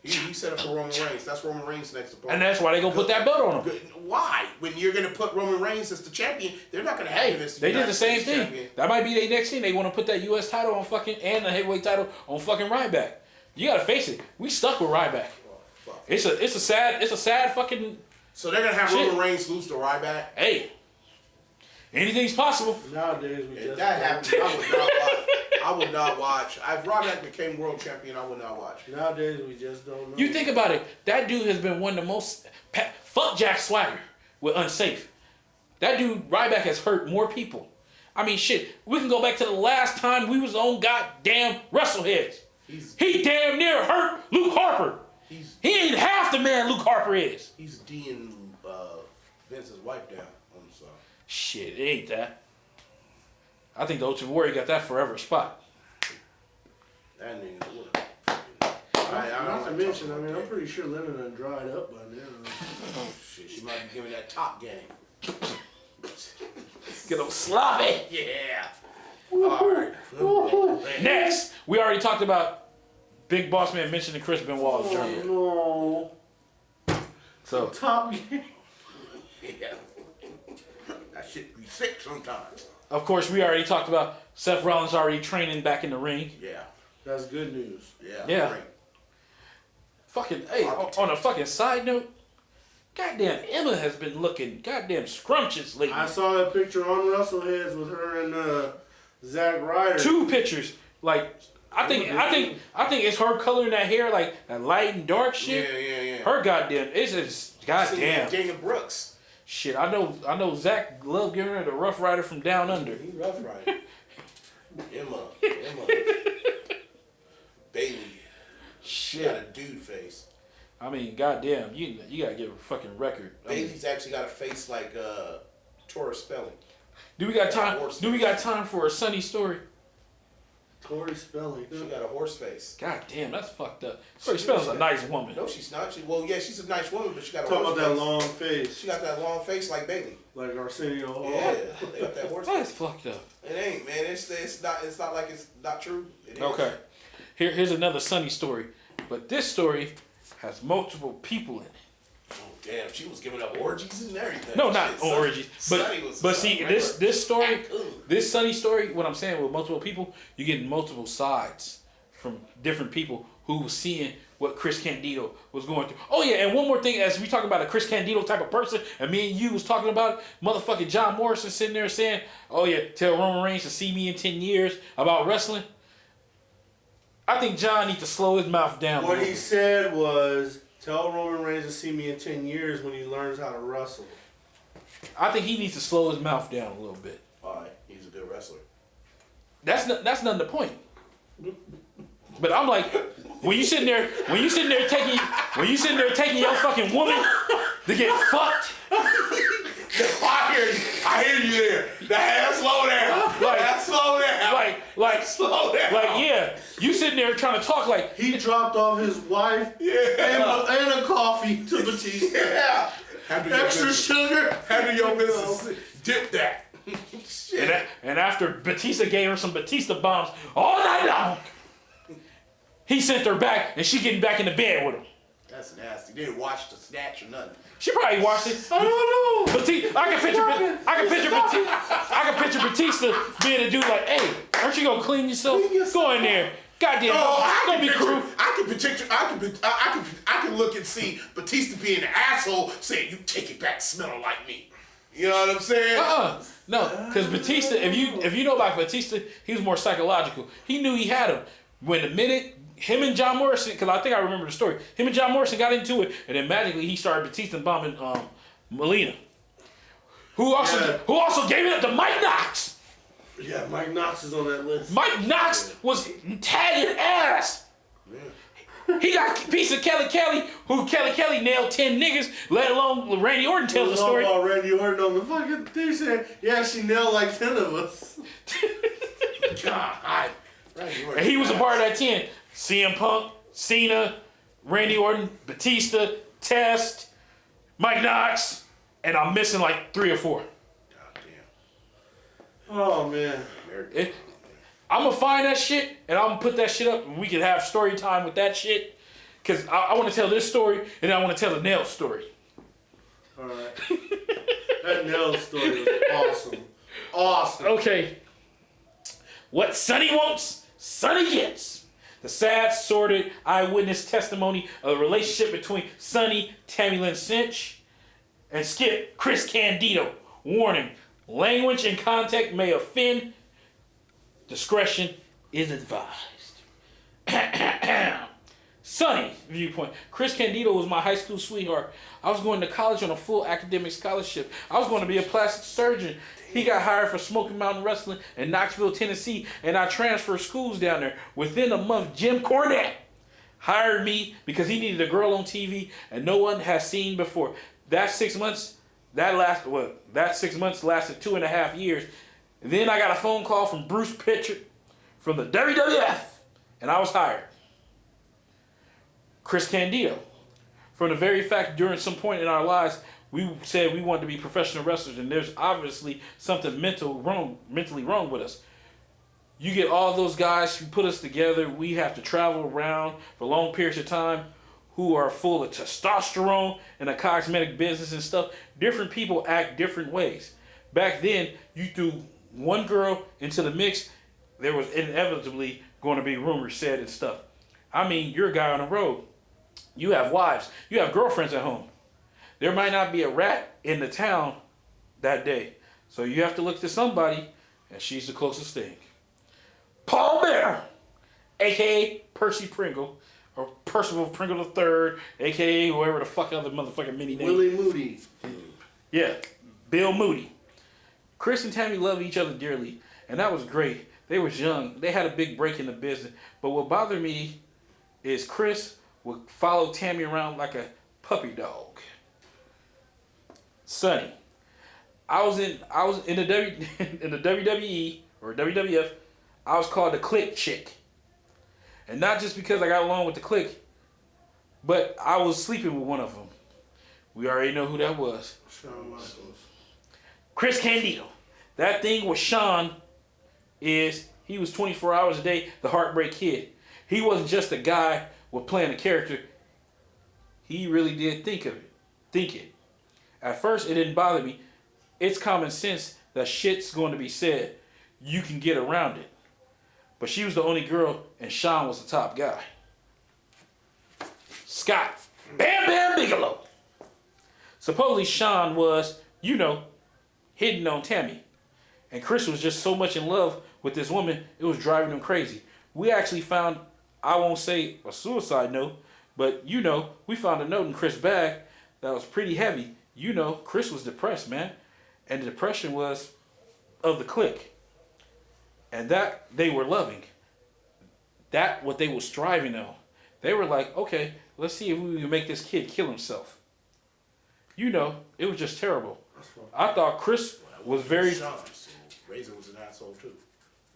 He set up for Roman Reigns. That's Roman Reigns' next opponent. And that's why they gonna put that belt on him. Why? When you're gonna put Roman Reigns as the champion, they're not gonna have him as the They did United the same States thing. champion. That might be their next thing. They want to put that U.S. title on fucking and the heavyweight title on fucking Ryback. You gotta face it. We stuck with Ryback. Oh, fuck. It's a sad fucking. So they're gonna have Shit. Roman Reigns lose to Ryback. Hey, anything's possible. Nowadays, we If just that happened, I would not watch. I would not watch. If Ryback became world champion, I would not watch. Nowadays, we just don't know. You think about it. That dude has been one of the most. Fuck Jack Swagger with Unsafe. That dude Ryback has hurt more people. I mean, shit. We can go back to the last time we was on goddamn Wrestleheads. He damn near hurt Luke Harper. He ain't half the man Luke Harper is. He's D'ing Vince's wife down on the side. Shit, it ain't that. I think the Ultimate Warrior got that forever spot. That nigga would have. Not to mention, I mean, I'm pretty sure Lennon done dried up by now. Oh shit, she might be giving that top game. Get them sloppy. Yeah. All right. Next, we already talked about Big Boss Man mentioning Chris Benoit's journey. No. So Top game. Yeah. That shit be sick sometimes. of course, we already talked about Seth Rollins already training back in the ring. Yeah. That's good news. Yeah. Great. Fucking, hey, on a fucking side note, goddamn Emma has been looking goddamn scrumptious lately. I saw that picture on Wrestleheads with her and Zack Ryder. 2 pictures, like I think it's her coloring that hair like that light and dark shit. Yeah. Her goddamn, it's just goddamn Dana Brooks. shit. I know Zach loved giving her the Rough Rider from Down Under. He rough rider. Emma. Bailey. She got a dude face. I mean, goddamn, you gotta give a fucking record. I mean, Bailey's actually got a face like Tori Spelling. do we got time? Do we got time for a sunny story? Tori Spelling. She got a horse face. God damn, that's fucked up. Tori Spelling's a nice woman. No, she's not. She's a nice woman, but she got a Talking horse about face. that long face. She got that long face like Bailey. Like Arsenio Hall. Yeah, they got that horse That's face. fucked up. It ain't, man. It's not like it's not true. It is. Okay. Here's another sunny story. But this story has multiple people in it. Oh damn, she was giving up orgies and everything. No, not Shit, orgies. Sonny was But see, this story, Cool. this sunny story, what I'm saying with multiple people, you get multiple sides from different people who was seeing what Chris Candido was going through. Oh yeah, and one more thing, as we talk about a Chris Candido type of person, and me and you was talking about motherfucking John Morrison sitting there saying, oh yeah, tell Roman Reigns to see me in 10 years about wrestling. I think John needs to slow his mouth down. What he said was, tell Roman Reigns to see me in 10 years when he learns how to wrestle. I think he needs to slow his mouth down a little bit. Alright, he's a good wrestler. That's not the point. But I'm like, when you sitting there taking your fucking woman to get fucked. I hear you there. Slow down. Slow down. Slow down. Like, yeah, you sitting there trying to talk like he dropped off his wife and a coffee to Batista. Yeah. Extra sugar. Handle your business. Dip that. and after Batista gave her some Batista bombs all night long, he sent her back and she getting back in the bed with him. That's nasty. They didn't watch the snatch or nothing. She probably watched it. I don't know. Batista, I can picture Batista being a dude like, hey, aren't you gonna clean yourself? Go in there. Goddamn, don't be cruel. I can look and see Batista being an asshole saying, you take it back smelling like me. You know what I'm saying? No, because Batista, if you know about Batista, he was more psychological. He knew he had him. When the minute him and John Morrison, because I think I remember the story, him and John Morrison got into it, and then magically he started Batista bombing Melina, who also gave it up to Mike Knox. Yeah, Mike Knox is on that list. Mike Knox was tagging ass. Yeah. He got a piece of Kelly, who Kelly nailed 10 niggas, let alone Randy Orton tells the story. About Randy Orton on the fucking thing said, yeah, she nailed like 10 of us. God. And he was a part of that 10. CM Punk, Cena, Randy Orton, Batista, Test, Mike Knox, and I'm missing like 3 or 4. Oh, man. I'm going to find that shit, and I'm going to put that shit up, and we can have story time with that shit. Because I want to tell this story, and then I want to tell the Nail story. All right. That Nail story was awesome. Awesome. Okay. What Sonny wants, Sonny gets. The sad, sordid eyewitness testimony of the relationship between Sonny, Tammy Lynn Cinch, and Skip, Chris Candido. Warning, language and context may offend. Discretion is advised. Sonny viewpoint. Chris Candido was my high school sweetheart. I was going to college on a full academic scholarship. I was going to be a plastic surgeon. He got hired for Smoky Mountain Wrestling in Knoxville, Tennessee, and I transferred schools down there. Within a month, Jim Cornette hired me because he needed a girl on TV and no one has seen before. That 6 months, that 6 months lasted 2.5 years. And then I got a phone call from Bruce Pritchard from the WWF, and I was hired. Chris Candido. From the very fact during some point in our lives, we said we wanted to be professional wrestlers, and there's obviously something mentally wrong with us. You get all those guys who put us together, we have to travel around for long periods of time, who are full of testosterone and the cosmetic business and stuff. Different people act different ways. Back then, you threw one girl into the mix, there was inevitably going to be rumors said and stuff. I mean, you're a guy on the road. You have wives. You have girlfriends at home. There might not be a rat in the town that day. So you have to look to somebody, and she's the closest thing. Paul Bear, a.k.a. Percy Pringle, or Percival Pringle III, a.k.a. whoever the fuck other motherfucking mini name. Willie Moody. Yeah, Bill Moody. Chris and Tammy love each other dearly, and that was great. They was young. They had a big break in the business. But what bothered me is Chris would follow Tammy around like a puppy dog. Sonny, I was in the WWE or WWF. I was called the Click Chick, and not just because I got along with the Click, but I was sleeping with one of them. We already know who that was. Shawn Michaels. Chris Candido. That thing with Shawn is he was 24 hours a day, the Heartbreak Kid. He wasn't just a guy with playing a character. He really did think it. At first, it didn't bother me. It's common sense that shit's going to be said. You can get around it. But she was the only girl, and Sean was the top guy. Scott Bam Bam Bigelow. Supposedly Sean was, hitting on Tammy. And Chris was just so much in love with this woman, it was driving him crazy. We actually found, I won't say a suicide note, but we found a note in Chris' bag that was pretty heavy. Chris was depressed, man. And the depression was of the clique. And that they were loving. That what they were striving on. They were like, okay, let's see if we can make this kid kill himself. It was just terrible. I thought Chris was very... Razor was an asshole too.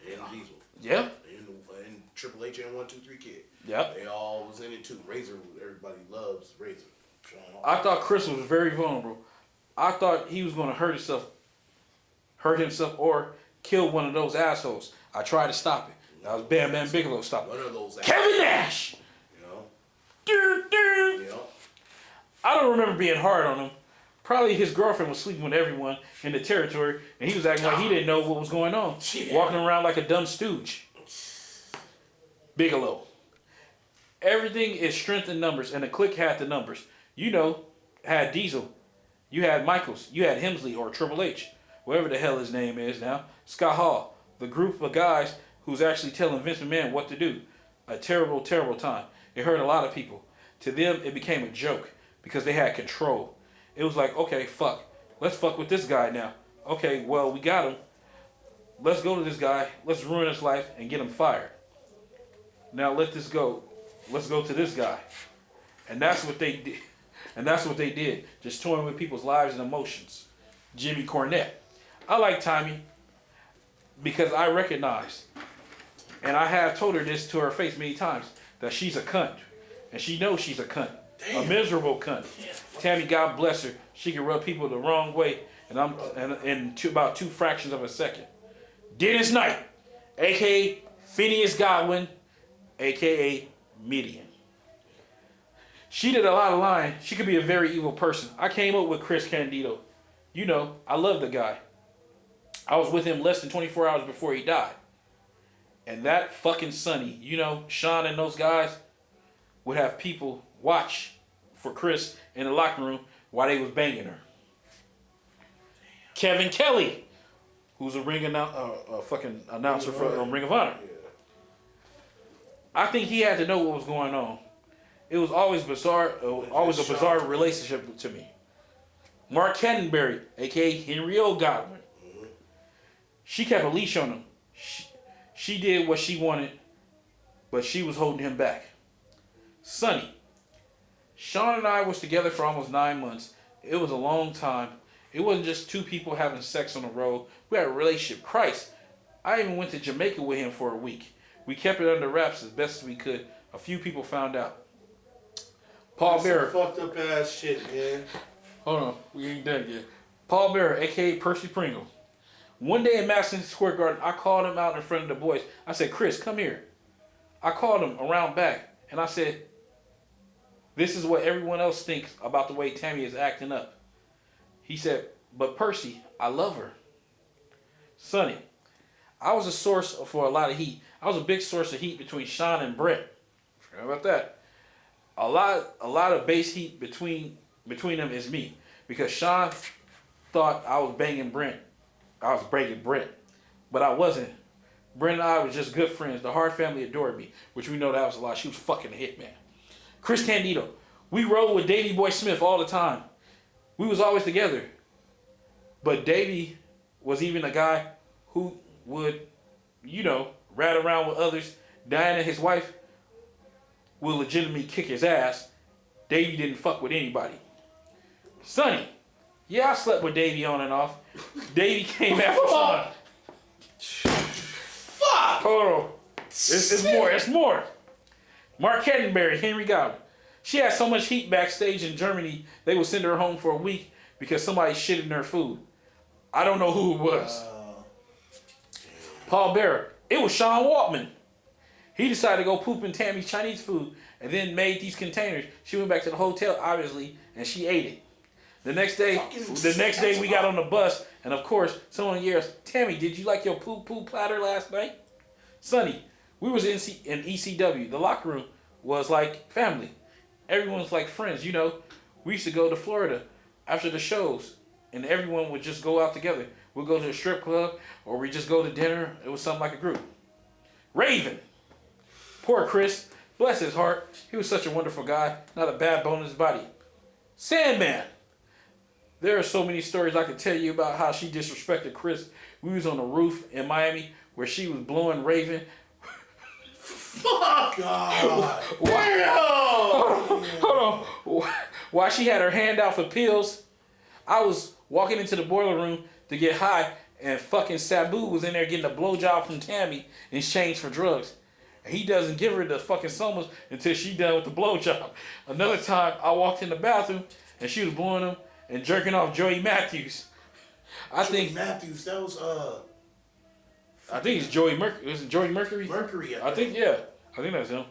And Diesel. Yeah. And Triple H and 1-2-3 Kid. Yep. They all was in it too. Razor, everybody loves Razor. I thought Chris was very vulnerable. I thought he was going to hurt himself or kill one of those assholes. I tried to stop it. That was Bam Bam Bigelow stopped it. One of those Kevin Nash! I don't remember being hard on him. Probably his girlfriend was sleeping with everyone in the territory, and he was acting like he didn't know what was going on. Walking around like a dumb stooge. Bigelow. Everything is strength in numbers, and the clique had the numbers. Had Diesel. You had Michaels. You had Hemsley or Triple H. Whatever the hell his name is now. Scott Hall. The group of guys who's actually telling Vince McMahon what to do. A terrible, terrible time. It hurt a lot of people. To them, it became a joke because they had control. It was like, okay, fuck. Let's fuck with this guy now. Okay, well, we got him. Let's go to this guy. Let's ruin his life and get him fired. Now let this go. Let's go to this guy. And that's what they did. And that's what they did. Just toying with people's lives and emotions. Jimmy Cornette. I like Tommy because I recognize, and I have told her this to her face many times, that she's a cunt. And she knows she's a cunt. Damn. A miserable cunt. Damn. Tammy, God bless her. She can rub people the wrong way, and in about 2 fractions of a second. Dennis Knight, a.k.a. Phineas Godwin, a.k.a. Midian. She did a lot of lying. She could be a very evil person. I came up with Chris Candido. I love the guy. I was with him less than 24 hours before he died. And that fucking Sonny, Sean and those guys would have people watch for Chris in the locker room while they was banging her. Kevin Kelly, who's a fucking announcer for Ring of Honor. I think he had to know what was going on. It was always bizarre, always a bizarre relationship to me. Mark Canterbury, a.k.a. Henry O. Godwin. She kept a leash on him. She did what she wanted, but she was holding him back. Sonny. Sean and I was together for almost 9 months. It was a long time. It wasn't just 2 people having sex on the road. We had a relationship. Christ, I even went to Jamaica with him for a week. We kept it under wraps as best as we could. A few people found out. Paul Bearer. Fucked up ass shit, man. Hold on, we ain't done yet. Paul Bearer, a.k.a. Percy Pringle. One day in Madison Square Garden, I called him out in front of the boys. I said, Chris, come here. I called him around back, and I said, this is what everyone else thinks about the way Tammy is acting up. He said, but Percy, I love her. Sonny, I was a source for a lot of heat. I was a big source of heat between Sean and Brett. Forget about that. A lot of base heat between them is me. Because Sean thought I was banging Brent. I was banging Brett. But I wasn't. Brent and I were just good friends. The Hart family adored me. Which we know that was a lie. She was fucking a hitman. Chris Candido. We rode with Davey Boy Smith all the time. We was always together. But Davey was even a guy who would, rat around with others. Diana, his wife, will legitimately kick his ass. Davey didn't fuck with anybody. Sonny. Yeah, I slept with Davey on and off. Davey came after Sean. Fuck! Hold on. It's more. Mark Canterbury, Henry Godwin. She had so much heat backstage in Germany, they would send her home for a week because somebody shit in her food. I don't know who it was. Paul Bearer. It was Sean Waltman. He decided to go poop in Tammy's Chinese food and then made these containers. She went back to the hotel, obviously, and she ate it. The next day we got on the bus, and of course, someone yells, Tammy, did you like your poo-poo platter last night? Sonny, we was in ECW. The locker room was like family. Everyone's like friends. You know, we used to go to Florida after the shows, and everyone would just go out together. We'd go to a strip club, or we just go to dinner. It was something like a group. Raven. Poor Chris. Bless his heart. He was such a wonderful guy. Not a bad bone in his body. Sandman. There are so many stories I could tell you about how she disrespected Chris. We was on the roof in Miami where she was blowing Raven. Fuck God. Hold on. While she had her hand out for pills, I was walking into the boiler room to get high, and fucking Sabu was in there getting a blowjob from Tammy in exchange for drugs. And he doesn't give her the fucking somas until she done with the blowjob. Another time, I walked in the bathroom, and she was blowing him and jerking off Joey Matthews. Joey Matthews, that was I think it's Joey Mercury. Is it Joey Mercury? Mercury. I think yeah. I think that's him.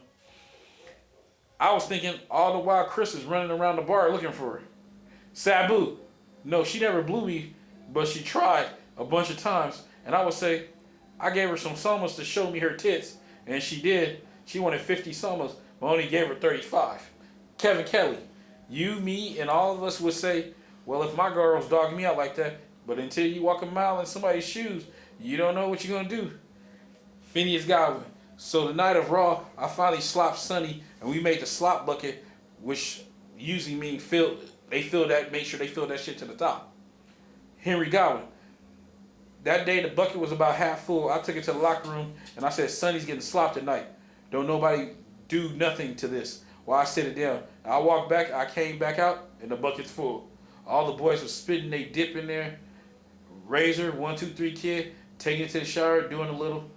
I was thinking all the while Chris is running around the bar looking for her. Sabu. No, she never blew me, but she tried a bunch of times. And I would say, I gave her some somas to show me her tits. And she did. She wanted 50 somas, but only gave her 35. Kevin Kelly. You, me, and all of us would say, well, if my girl's dogging me out like that, but until you walk a mile in somebody's shoes, you don't know what you're going to do. Phineas Godwin. So the night of Raw, I finally slopped Sonny, and we made the slop bucket, which usually means make sure they fill that shit to the top. Henry Godwin. That day, the bucket was about half full. I took it to the locker room, and I said, Sonny's getting slopped tonight. Don't nobody do nothing to this while I sit it down. I walked back, I came back out, and the bucket's full. All the boys were spitting they dip in there. Razor, 1, 2, 3 kid, taking it to the shower, doing a little,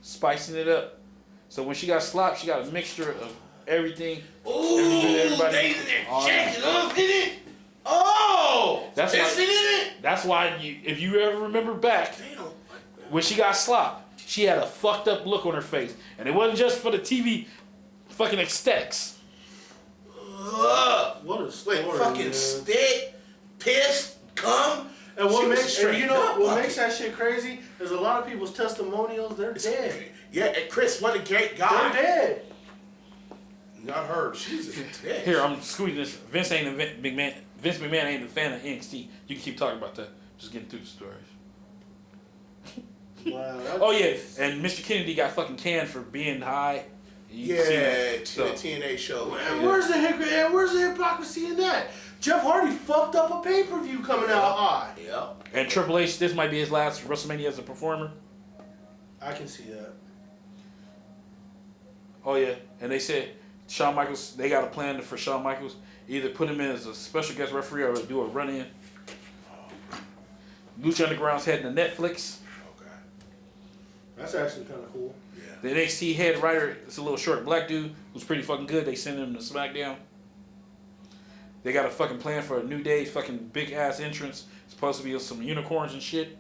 spicing it up. So when she got slopped, she got a mixture of everything. Ooh, everybody. they jack it up in it. Oh, that's pissing in it. That's why, if you ever remember back, when she got slopped, she had a fucked up look on her face. And it wasn't just for the TV fucking aesthetics. What a story, fucking man. stick, piss, cum. And what makes makes that shit crazy is a lot of people's testimonials, they're dead. Yeah, and Chris, what a great guy. They're dead. Not her. She's a dick. Here, I'm squeezing this. Vince McMahon ain't a fan of NXT. You can keep talking about that. Just getting through the stories. Wow. Oh yeah, and Mr. Kennedy got fucking canned for being high. Yeah, the TNA show. And where's the hypocrisy in that? Jeff Hardy fucked up a pay-per-view coming out high. Yeah. And Triple H, this might be his last WrestleMania as a performer. I can see that. Oh yeah, and they said Shawn Michaels, they got a plan for Shawn Michaels. Either put him in as a special guest referee or do a run-in. Lucha Underground's heading to Netflix. Okay. That's actually kind of cool. Yeah. The NXT head writer is a little short black dude who's pretty fucking good. They sent him to Smackdown. They got a fucking plan for a New Day fucking big-ass entrance. It's supposed to be some unicorns and shit.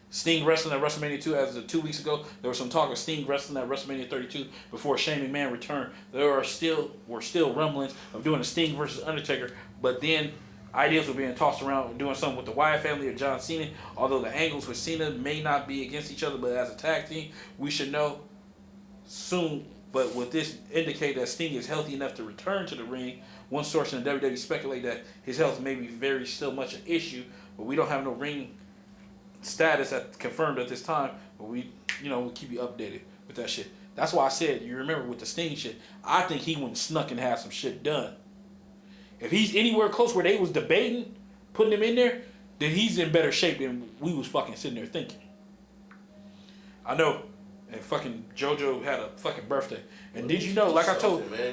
Sting wrestling at WrestleMania 2 as of 2 weeks ago. There was some talk of Sting wrestling at WrestleMania 32 before Shane McMahon returned. There were still rumblings of doing a Sting versus Undertaker, but then ideas were being tossed around doing something with the Wyatt family or John Cena. Although the angles with Cena may not be against each other, but as a tag team, we should know soon. But would this indicate that Sting is healthy enough to return to the ring? One source in the WWE speculate that his health may be very still much an issue, but we don't have no ring status confirmed at this time. But we'll keep you updated with that shit. That's why I said, you remember with the Sting shit, I think he went and snuck and had some shit done. If he's anywhere close where they was debating putting him in there, then he's in better shape than we was fucking sitting there thinking. I know. And fucking JoJo had a fucking birthday. And did you know, like I told Amar,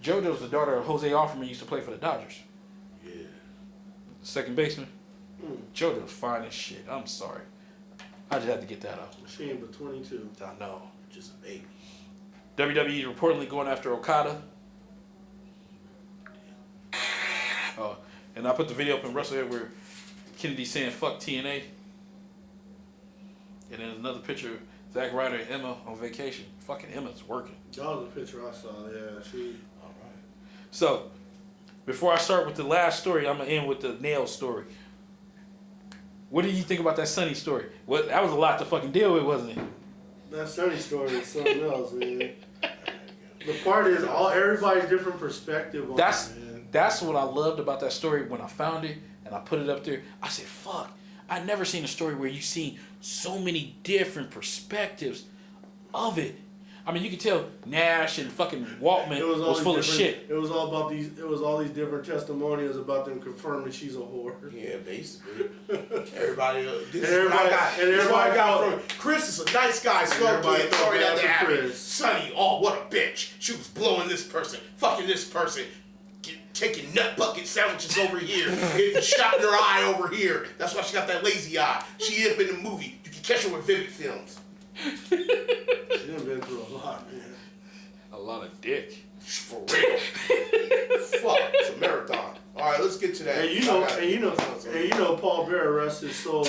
JoJo's the daughter of Jose Offerman, used to play for the Dodgers. Yeah. Second baseman. JoJo's fine as shit. I'm sorry. I just had to get that out. She ain't but 22. I know. Just a baby. WWE reportedly going after Okada. Oh, and I put the video up in Wrestle where Kennedy saying fuck TNA. And then another picture of Zack Ryder and Emma on vacation. Fucking Emma's working. That was a picture I saw, yeah. She. Alright. So, before I start with the last story, I'm going to end with the nail story. What do you think about that Sonny story? That was a lot to fucking deal with, wasn't it? That Sonny story is something else, man. The part is everybody's different perspective on it, man. That's what I loved about that story when I found it and I put it up there. I said, fuck, I'd never seen a story where you see so many different perspectives of it. I mean, you could tell Nash and fucking Waltman was full of shit. It was all about all these different testimonials about them confirming she's a whore. Yeah, basically. Everybody got from Chris is a nice guy, slow kid, sorry that to happen. Sonny, oh, what a bitch. She was blowing this person, fucking this person, taking nut bucket sandwiches over here, getting shot in her eye over here. That's why she got that lazy eye. She up in the movie. You can catch her with Vivid Films. She done been through a lot, man. A lot of dick. For real. Fuck, it's a marathon. All right, let's get to that. And you know, Paul Bearer rests his soul.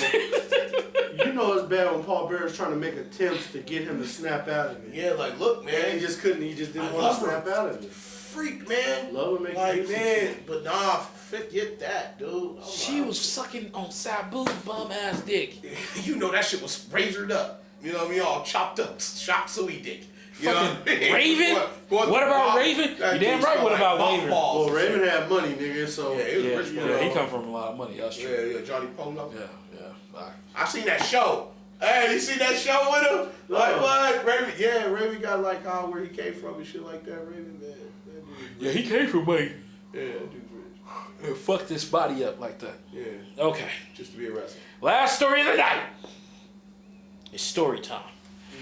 You know it's bad when Paul Bearer is trying to make attempts to get him to snap out of it. Yeah, like, look, man. And he just couldn't. He just didn't want to snap out of it. Freak, man. Love would make like, man. But nah, forget that, dude. She was sucking on Sabu's bum ass dick. You know that shit was razored up. You know what I mean? All chopped up, chop suey dick. You know what I mean? Raven? What about Raven? You damn right. What about Raven? Well, Raven had money, nigga. So yeah, he was rich. Yeah, he come from a lot of money. That's true. Yeah, Johnny Polo. Yeah. I seen that show. Hey, you seen that show with him? Like what? Raven? Yeah, Raven got like where he came from and shit like that. Raven, man. Yeah, he came from money. Yeah, that dude's rich. Yeah, fuck this body up like that. Yeah. Okay. Just to be a wrestler. Last story of the night. It's story time.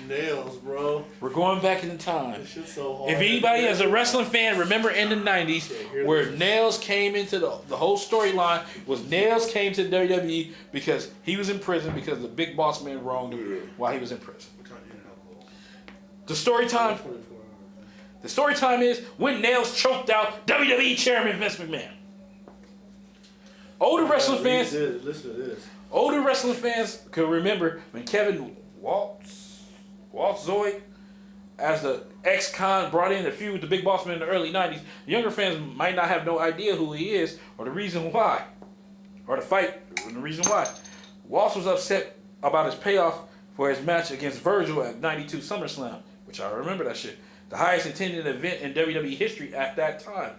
Nails, bro. We're going back in time. This shit's so hard. If anybody as a wrestling fan remember in the 90s where Nails came into the whole storyline was Nails came to WWE because he was in prison because the big boss man wronged him while he was in prison. The story time is when Nails choked out WWE Chairman Vince McMahon. Older wrestling fans listen to this. Older wrestling fans could remember when Kevin Waltzoy, as the ex-con, brought in a feud with the Big Boss Man in the early 90s. Younger fans might not have no idea who he is or the reason why. Or the fight, and the reason why. Waltz was upset about his payoff for his match against Virgil at 92 SummerSlam, which I remember that shit. The highest attended event in WWE history at that time.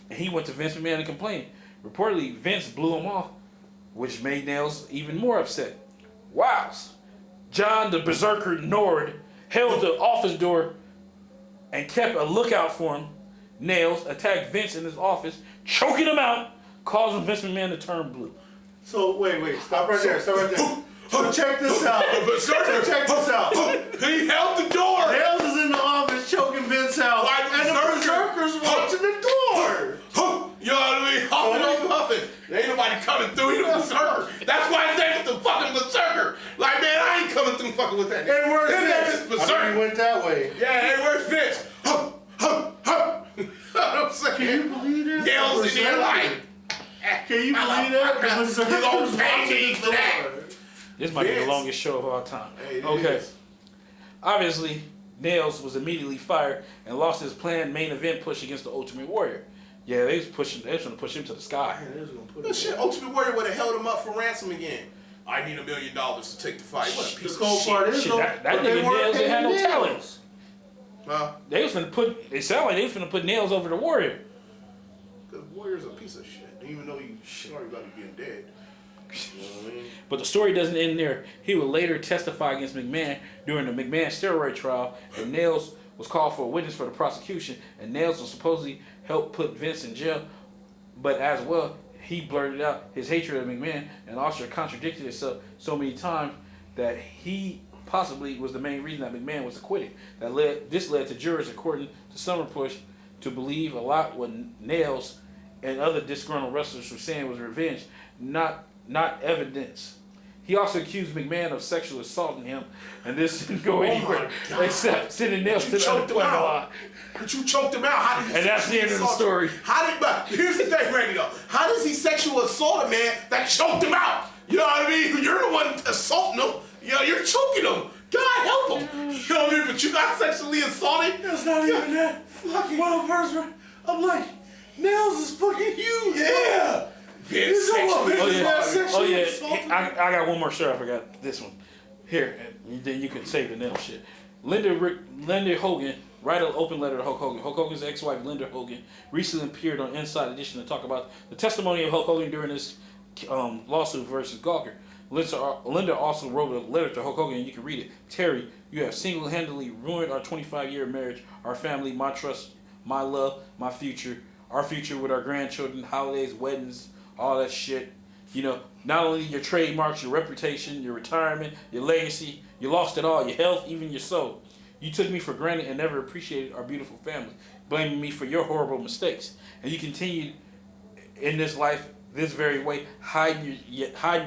And he went to Vince McMahon and complained. Reportedly, Vince blew him off, which made Nails even more upset. Wow. John the Berserker Nord held the office door and kept a lookout for him. Nails attacked Vince in his office, choking him out, causing Vince McMahon to turn blue. So, wait. Stop right there. So check this out. Check this out. He held the door. Nails is in the office choking Vince out. And the Berserker's watching the door. You know what I mean? Huffing. There ain't nobody coming through. He's a berserker. That's why his name is the fucking berserker. Like, man, I ain't coming through fucking with that. And where's Vince? I mean, he went that way. Yeah, and where's Vince? You know what I'm saying? Can you believe that? Nails in there like. Can you believe that? The Berserker's watching the door. This might be the longest show of all time. Hey, okay. Obviously, Nails was immediately fired and lost his planned main event push against the Ultimate Warrior. Yeah, they was trying to push him to the sky. Well, shit, Ultimate Warrior would have held him up for ransom again. I need $1 million to take the fight. What a piece of shit. Part is, that nigga Nails didn't have no talent. Huh? They was finna put. It sounded like they was finna put Nails over the Warrior. Because Warrior's a piece of shit. Didn't even know he sorry about him being dead. You know what I mean? But the story doesn't end there. He would later testify against McMahon during the McMahon steroid trial, and Nails was called for a witness for the prosecution, and Nails was supposedly helped put Vince in jail, but as well, he blurted out his hatred of McMahon and also contradicted himself so many times that he possibly was the main reason that McMahon was acquitted. This led to jurors, according to some reports, to believe a lot what Nails and other disgruntled wrestlers were saying was revenge, not evidence. He also accused McMahon of sexually assaulting him, and this didn't go anywhere except sending Nails to the unemployment line. But you choked him out. How did he and that's the end of the story. But here's the thing, Randy, though. How does he sexually assault a man that choked him out? You know what I mean? You're the one assaulting him. You know, you're choking him. God help him. You know what I mean? But you got sexually assaulted? It's not even that. Fucking one person. I'm like, Nails is fucking huge. Yeah. Oh yeah. I got one more shirt. I forgot this one. Here, and then you can save the nail shit. Linda Hogan. Write an open letter to Hulk Hogan. Hulk Hogan's ex-wife, Linda Hogan, recently appeared on Inside Edition to talk about the testimony of Hulk Hogan during his lawsuit versus Gawker. Linda also wrote a letter to Hulk Hogan, and you can read it. Terry, you have single-handedly ruined our 25-year marriage, our family, my trust, my love, my future, our future with our grandchildren, holidays, weddings, all that shit. You know, not only your trademarks, your reputation, your retirement, your legacy, you lost it all, your health, even your soul. You took me for granted and never appreciated our beautiful family, blaming me for your horrible mistakes. And you continued in this life this very way, hiding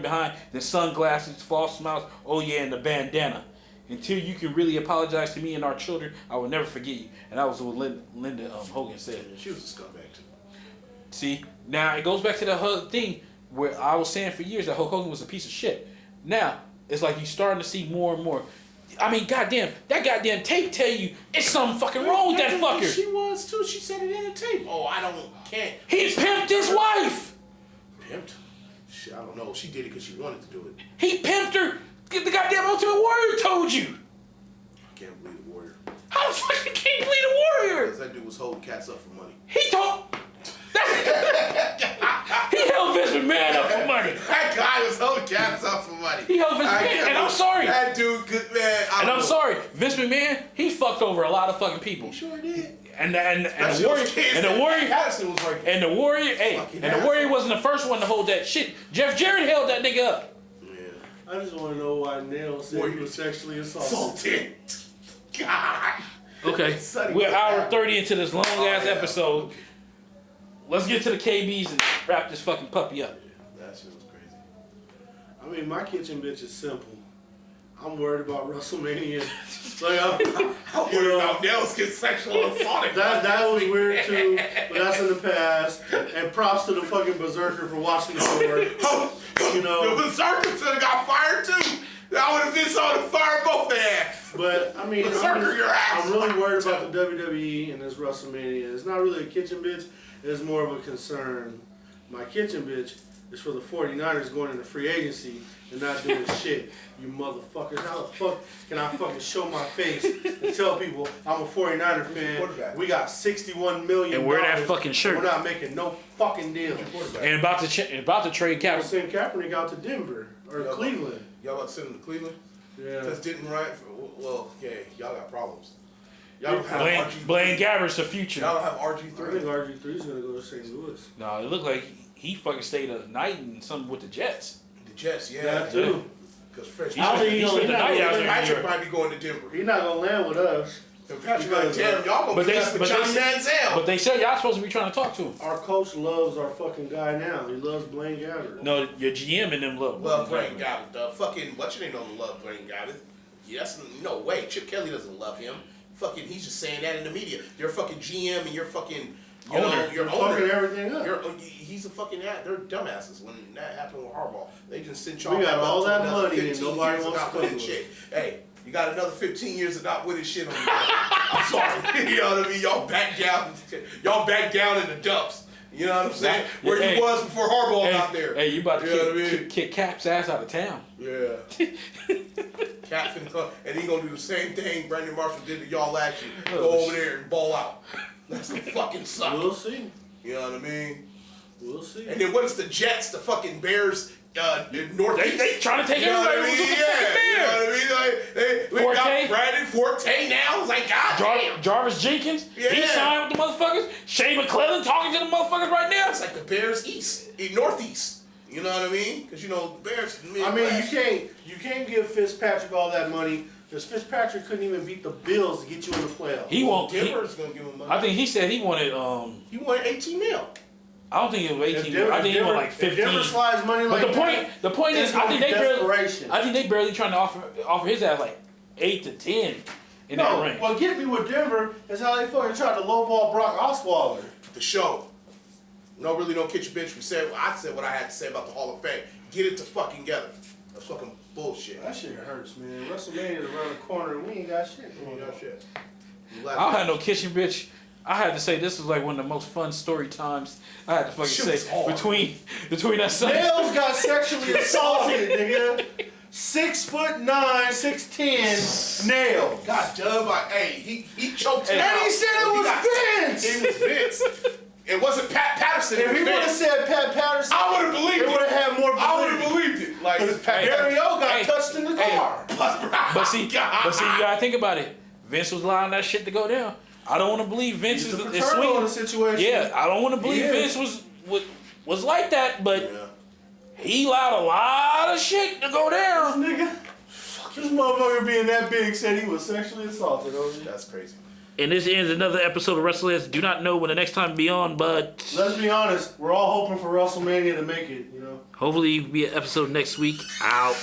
behind the sunglasses, false smiles, oh yeah, and the bandana. Until you can really apologize to me and our children, I will never forget you. And that was what Linda Hogan said. She was a scumbag too. See, now it goes back to the whole thing where I was saying for years that Hulk Hogan was a piece of shit. Now, it's like you're starting to see more and more. I mean, goddamn, that goddamn tape tell you it's something fucking wrong with that fucker. She was too. She said it in the tape. Oh, can't. He pimped his wife. Pimped? Shit, I don't know. She did it because she wanted to do it. He pimped her. The goddamn Ultimate Warrior told you. I can't believe the Warrior. How the fuck you can't believe the Warrior? Because that dude was holding cats up for money. He told. He held Vince McMahon up for money. That guy was holding cats up for money. He held Vince McMahon, and I'm sorry. That dude, good man. I'm sorry, Vince McMahon. He fucked over a lot of fucking people. He sure did. And the Warrior wasn't the first one to hold that shit. Jeff Jarrett held that nigga up. Yeah. I just want to know why Nail said he was sexually assaulted. God. Okay, we're hour 30 into this long ass episode. Okay. Let's get to the KBs and wrap this fucking puppy up. Yeah, that shit was crazy. I mean, my kitchen bitch is simple. I'm worried about WrestleMania. Like, I'm worried about Nails getting sexually assaulted. That was weird too, but that's in the past. And props to the fucking Berserker for watching the show. You know, the Berserker should have got fired too. I would have been so to fire both their ass. But I mean, I'm really worried about the WWE and this WrestleMania. It's not really a kitchen bitch. It's more of a concern. My kitchen bitch is for the 49ers going into free agency and not doing shit. You motherfuckers. How the fuck can I fucking show my face and tell people I'm a 49er fan? We got $61 million. And wear that fucking shirt. We're not making no fucking deal. And about to trade Kaepernick. Send Kaepernick out to Denver or Cleveland. Y'all about to send him to Cleveland? Yeah. That's didn't right. Well, okay, y'all got problems. Y'all don't have RG3. Blaine Gabber's the future. Y'all don't have RG3. I think RG3 is gonna go to St. Louis. No, it looked like he fucking stayed a night and something with the Jets. The Jets, yeah. That too. Because Fresh. Patrick might be going to Denver. He's not gonna land with us. Patrick like, damn, y'all gonna be for Johnny Manziel. But they said y'all supposed to be trying to talk to him. Our coach loves our fucking guy now. He loves Blaine Gabbert. No, your GM and them love Blaine Gabbert. The fucking what's your name don't love Blaine Gabbert. Yes, no way. Chip Kelly doesn't love him. Fucking, he's just saying that in the media. Your fucking GM and your fucking owner. Your fucking everything up. He's a fucking they're dumbasses. When that happened with Harbaugh, they just sent y'all. We got all that money and nobody wants to win shit. Hey, you got another 15 years of not winning shit on you. I'm sorry. You know what I mean? Y'all back down in the dumps. You know what I'm saying? Where you was before Harbaugh got there. Hey, you about to kick Cap's ass out of town. Yeah. Cap finna come, and he gonna do the same thing Brandon Marshall did to y'all last year. Go over there and ball out. That's gonna fucking suck. We'll see. You know what I mean? We'll see. And then what is the Jets, the fucking Bears, Northeast? They trying to take everybody who's the fucking Bears. You know what I mean? We got Brandon Forte now. It's like, God damn. Jarvis Jenkins, he signed with the motherfuckers. Shane McClellan talking to the motherfuckers right now. It's like the Bears Northeast. You know what I mean? Because, you know, the Bears... I mean, you can't give Fitzpatrick all that money because Fitzpatrick couldn't even beat the Bills to get you in the playoffs. He won't. Denver's going to give him money. I think he said he wanted... He wanted 18 mil. I don't think it was 18 mil. I think he wanted like 15. If Denver slides money like the point is, I think they barely trying to offer his ass like 8 to 10 in that range. What get me with Denver is how they fucking tried to lowball Brock Osweiler. The show. No, really, no kitchen bitch. I said what I had to say about the Hall of Fame. Get it to fucking together. That's fucking bullshit. That shit hurts, man. WrestleMania is around the corner and we ain't got shit. We ain't got shit. I don't have no kitchen bitch I had to say this was like one of the most fun story times I had to fucking Shit say was hard. between that Sunday. Nails got sexually assaulted, nigga. 6'9", 6'10", Nail. God damn, he choked him And out. he said it was Vince. It was Vince. It wasn't Pat Patterson. If he would have said Pat Patterson, I would have believed it would have had more I would have believed it. Like, Barry O got touched in the car. But see, you gotta think about it. Vince was allowing that shit to go down. I don't want to believe Vince He's is the paternal in the situation. Yeah, I don't want to believe Vince was like that, but he allowed a lot of shit to go down. Nigga, this motherfucker being that big said he was sexually assaulted. That's crazy. And this ends another episode of Wrestlers. Do not know when the next time will be on, but Let's be honest, we're all hoping for WrestleMania to make it, you know. hopefully be an episode next week. Out.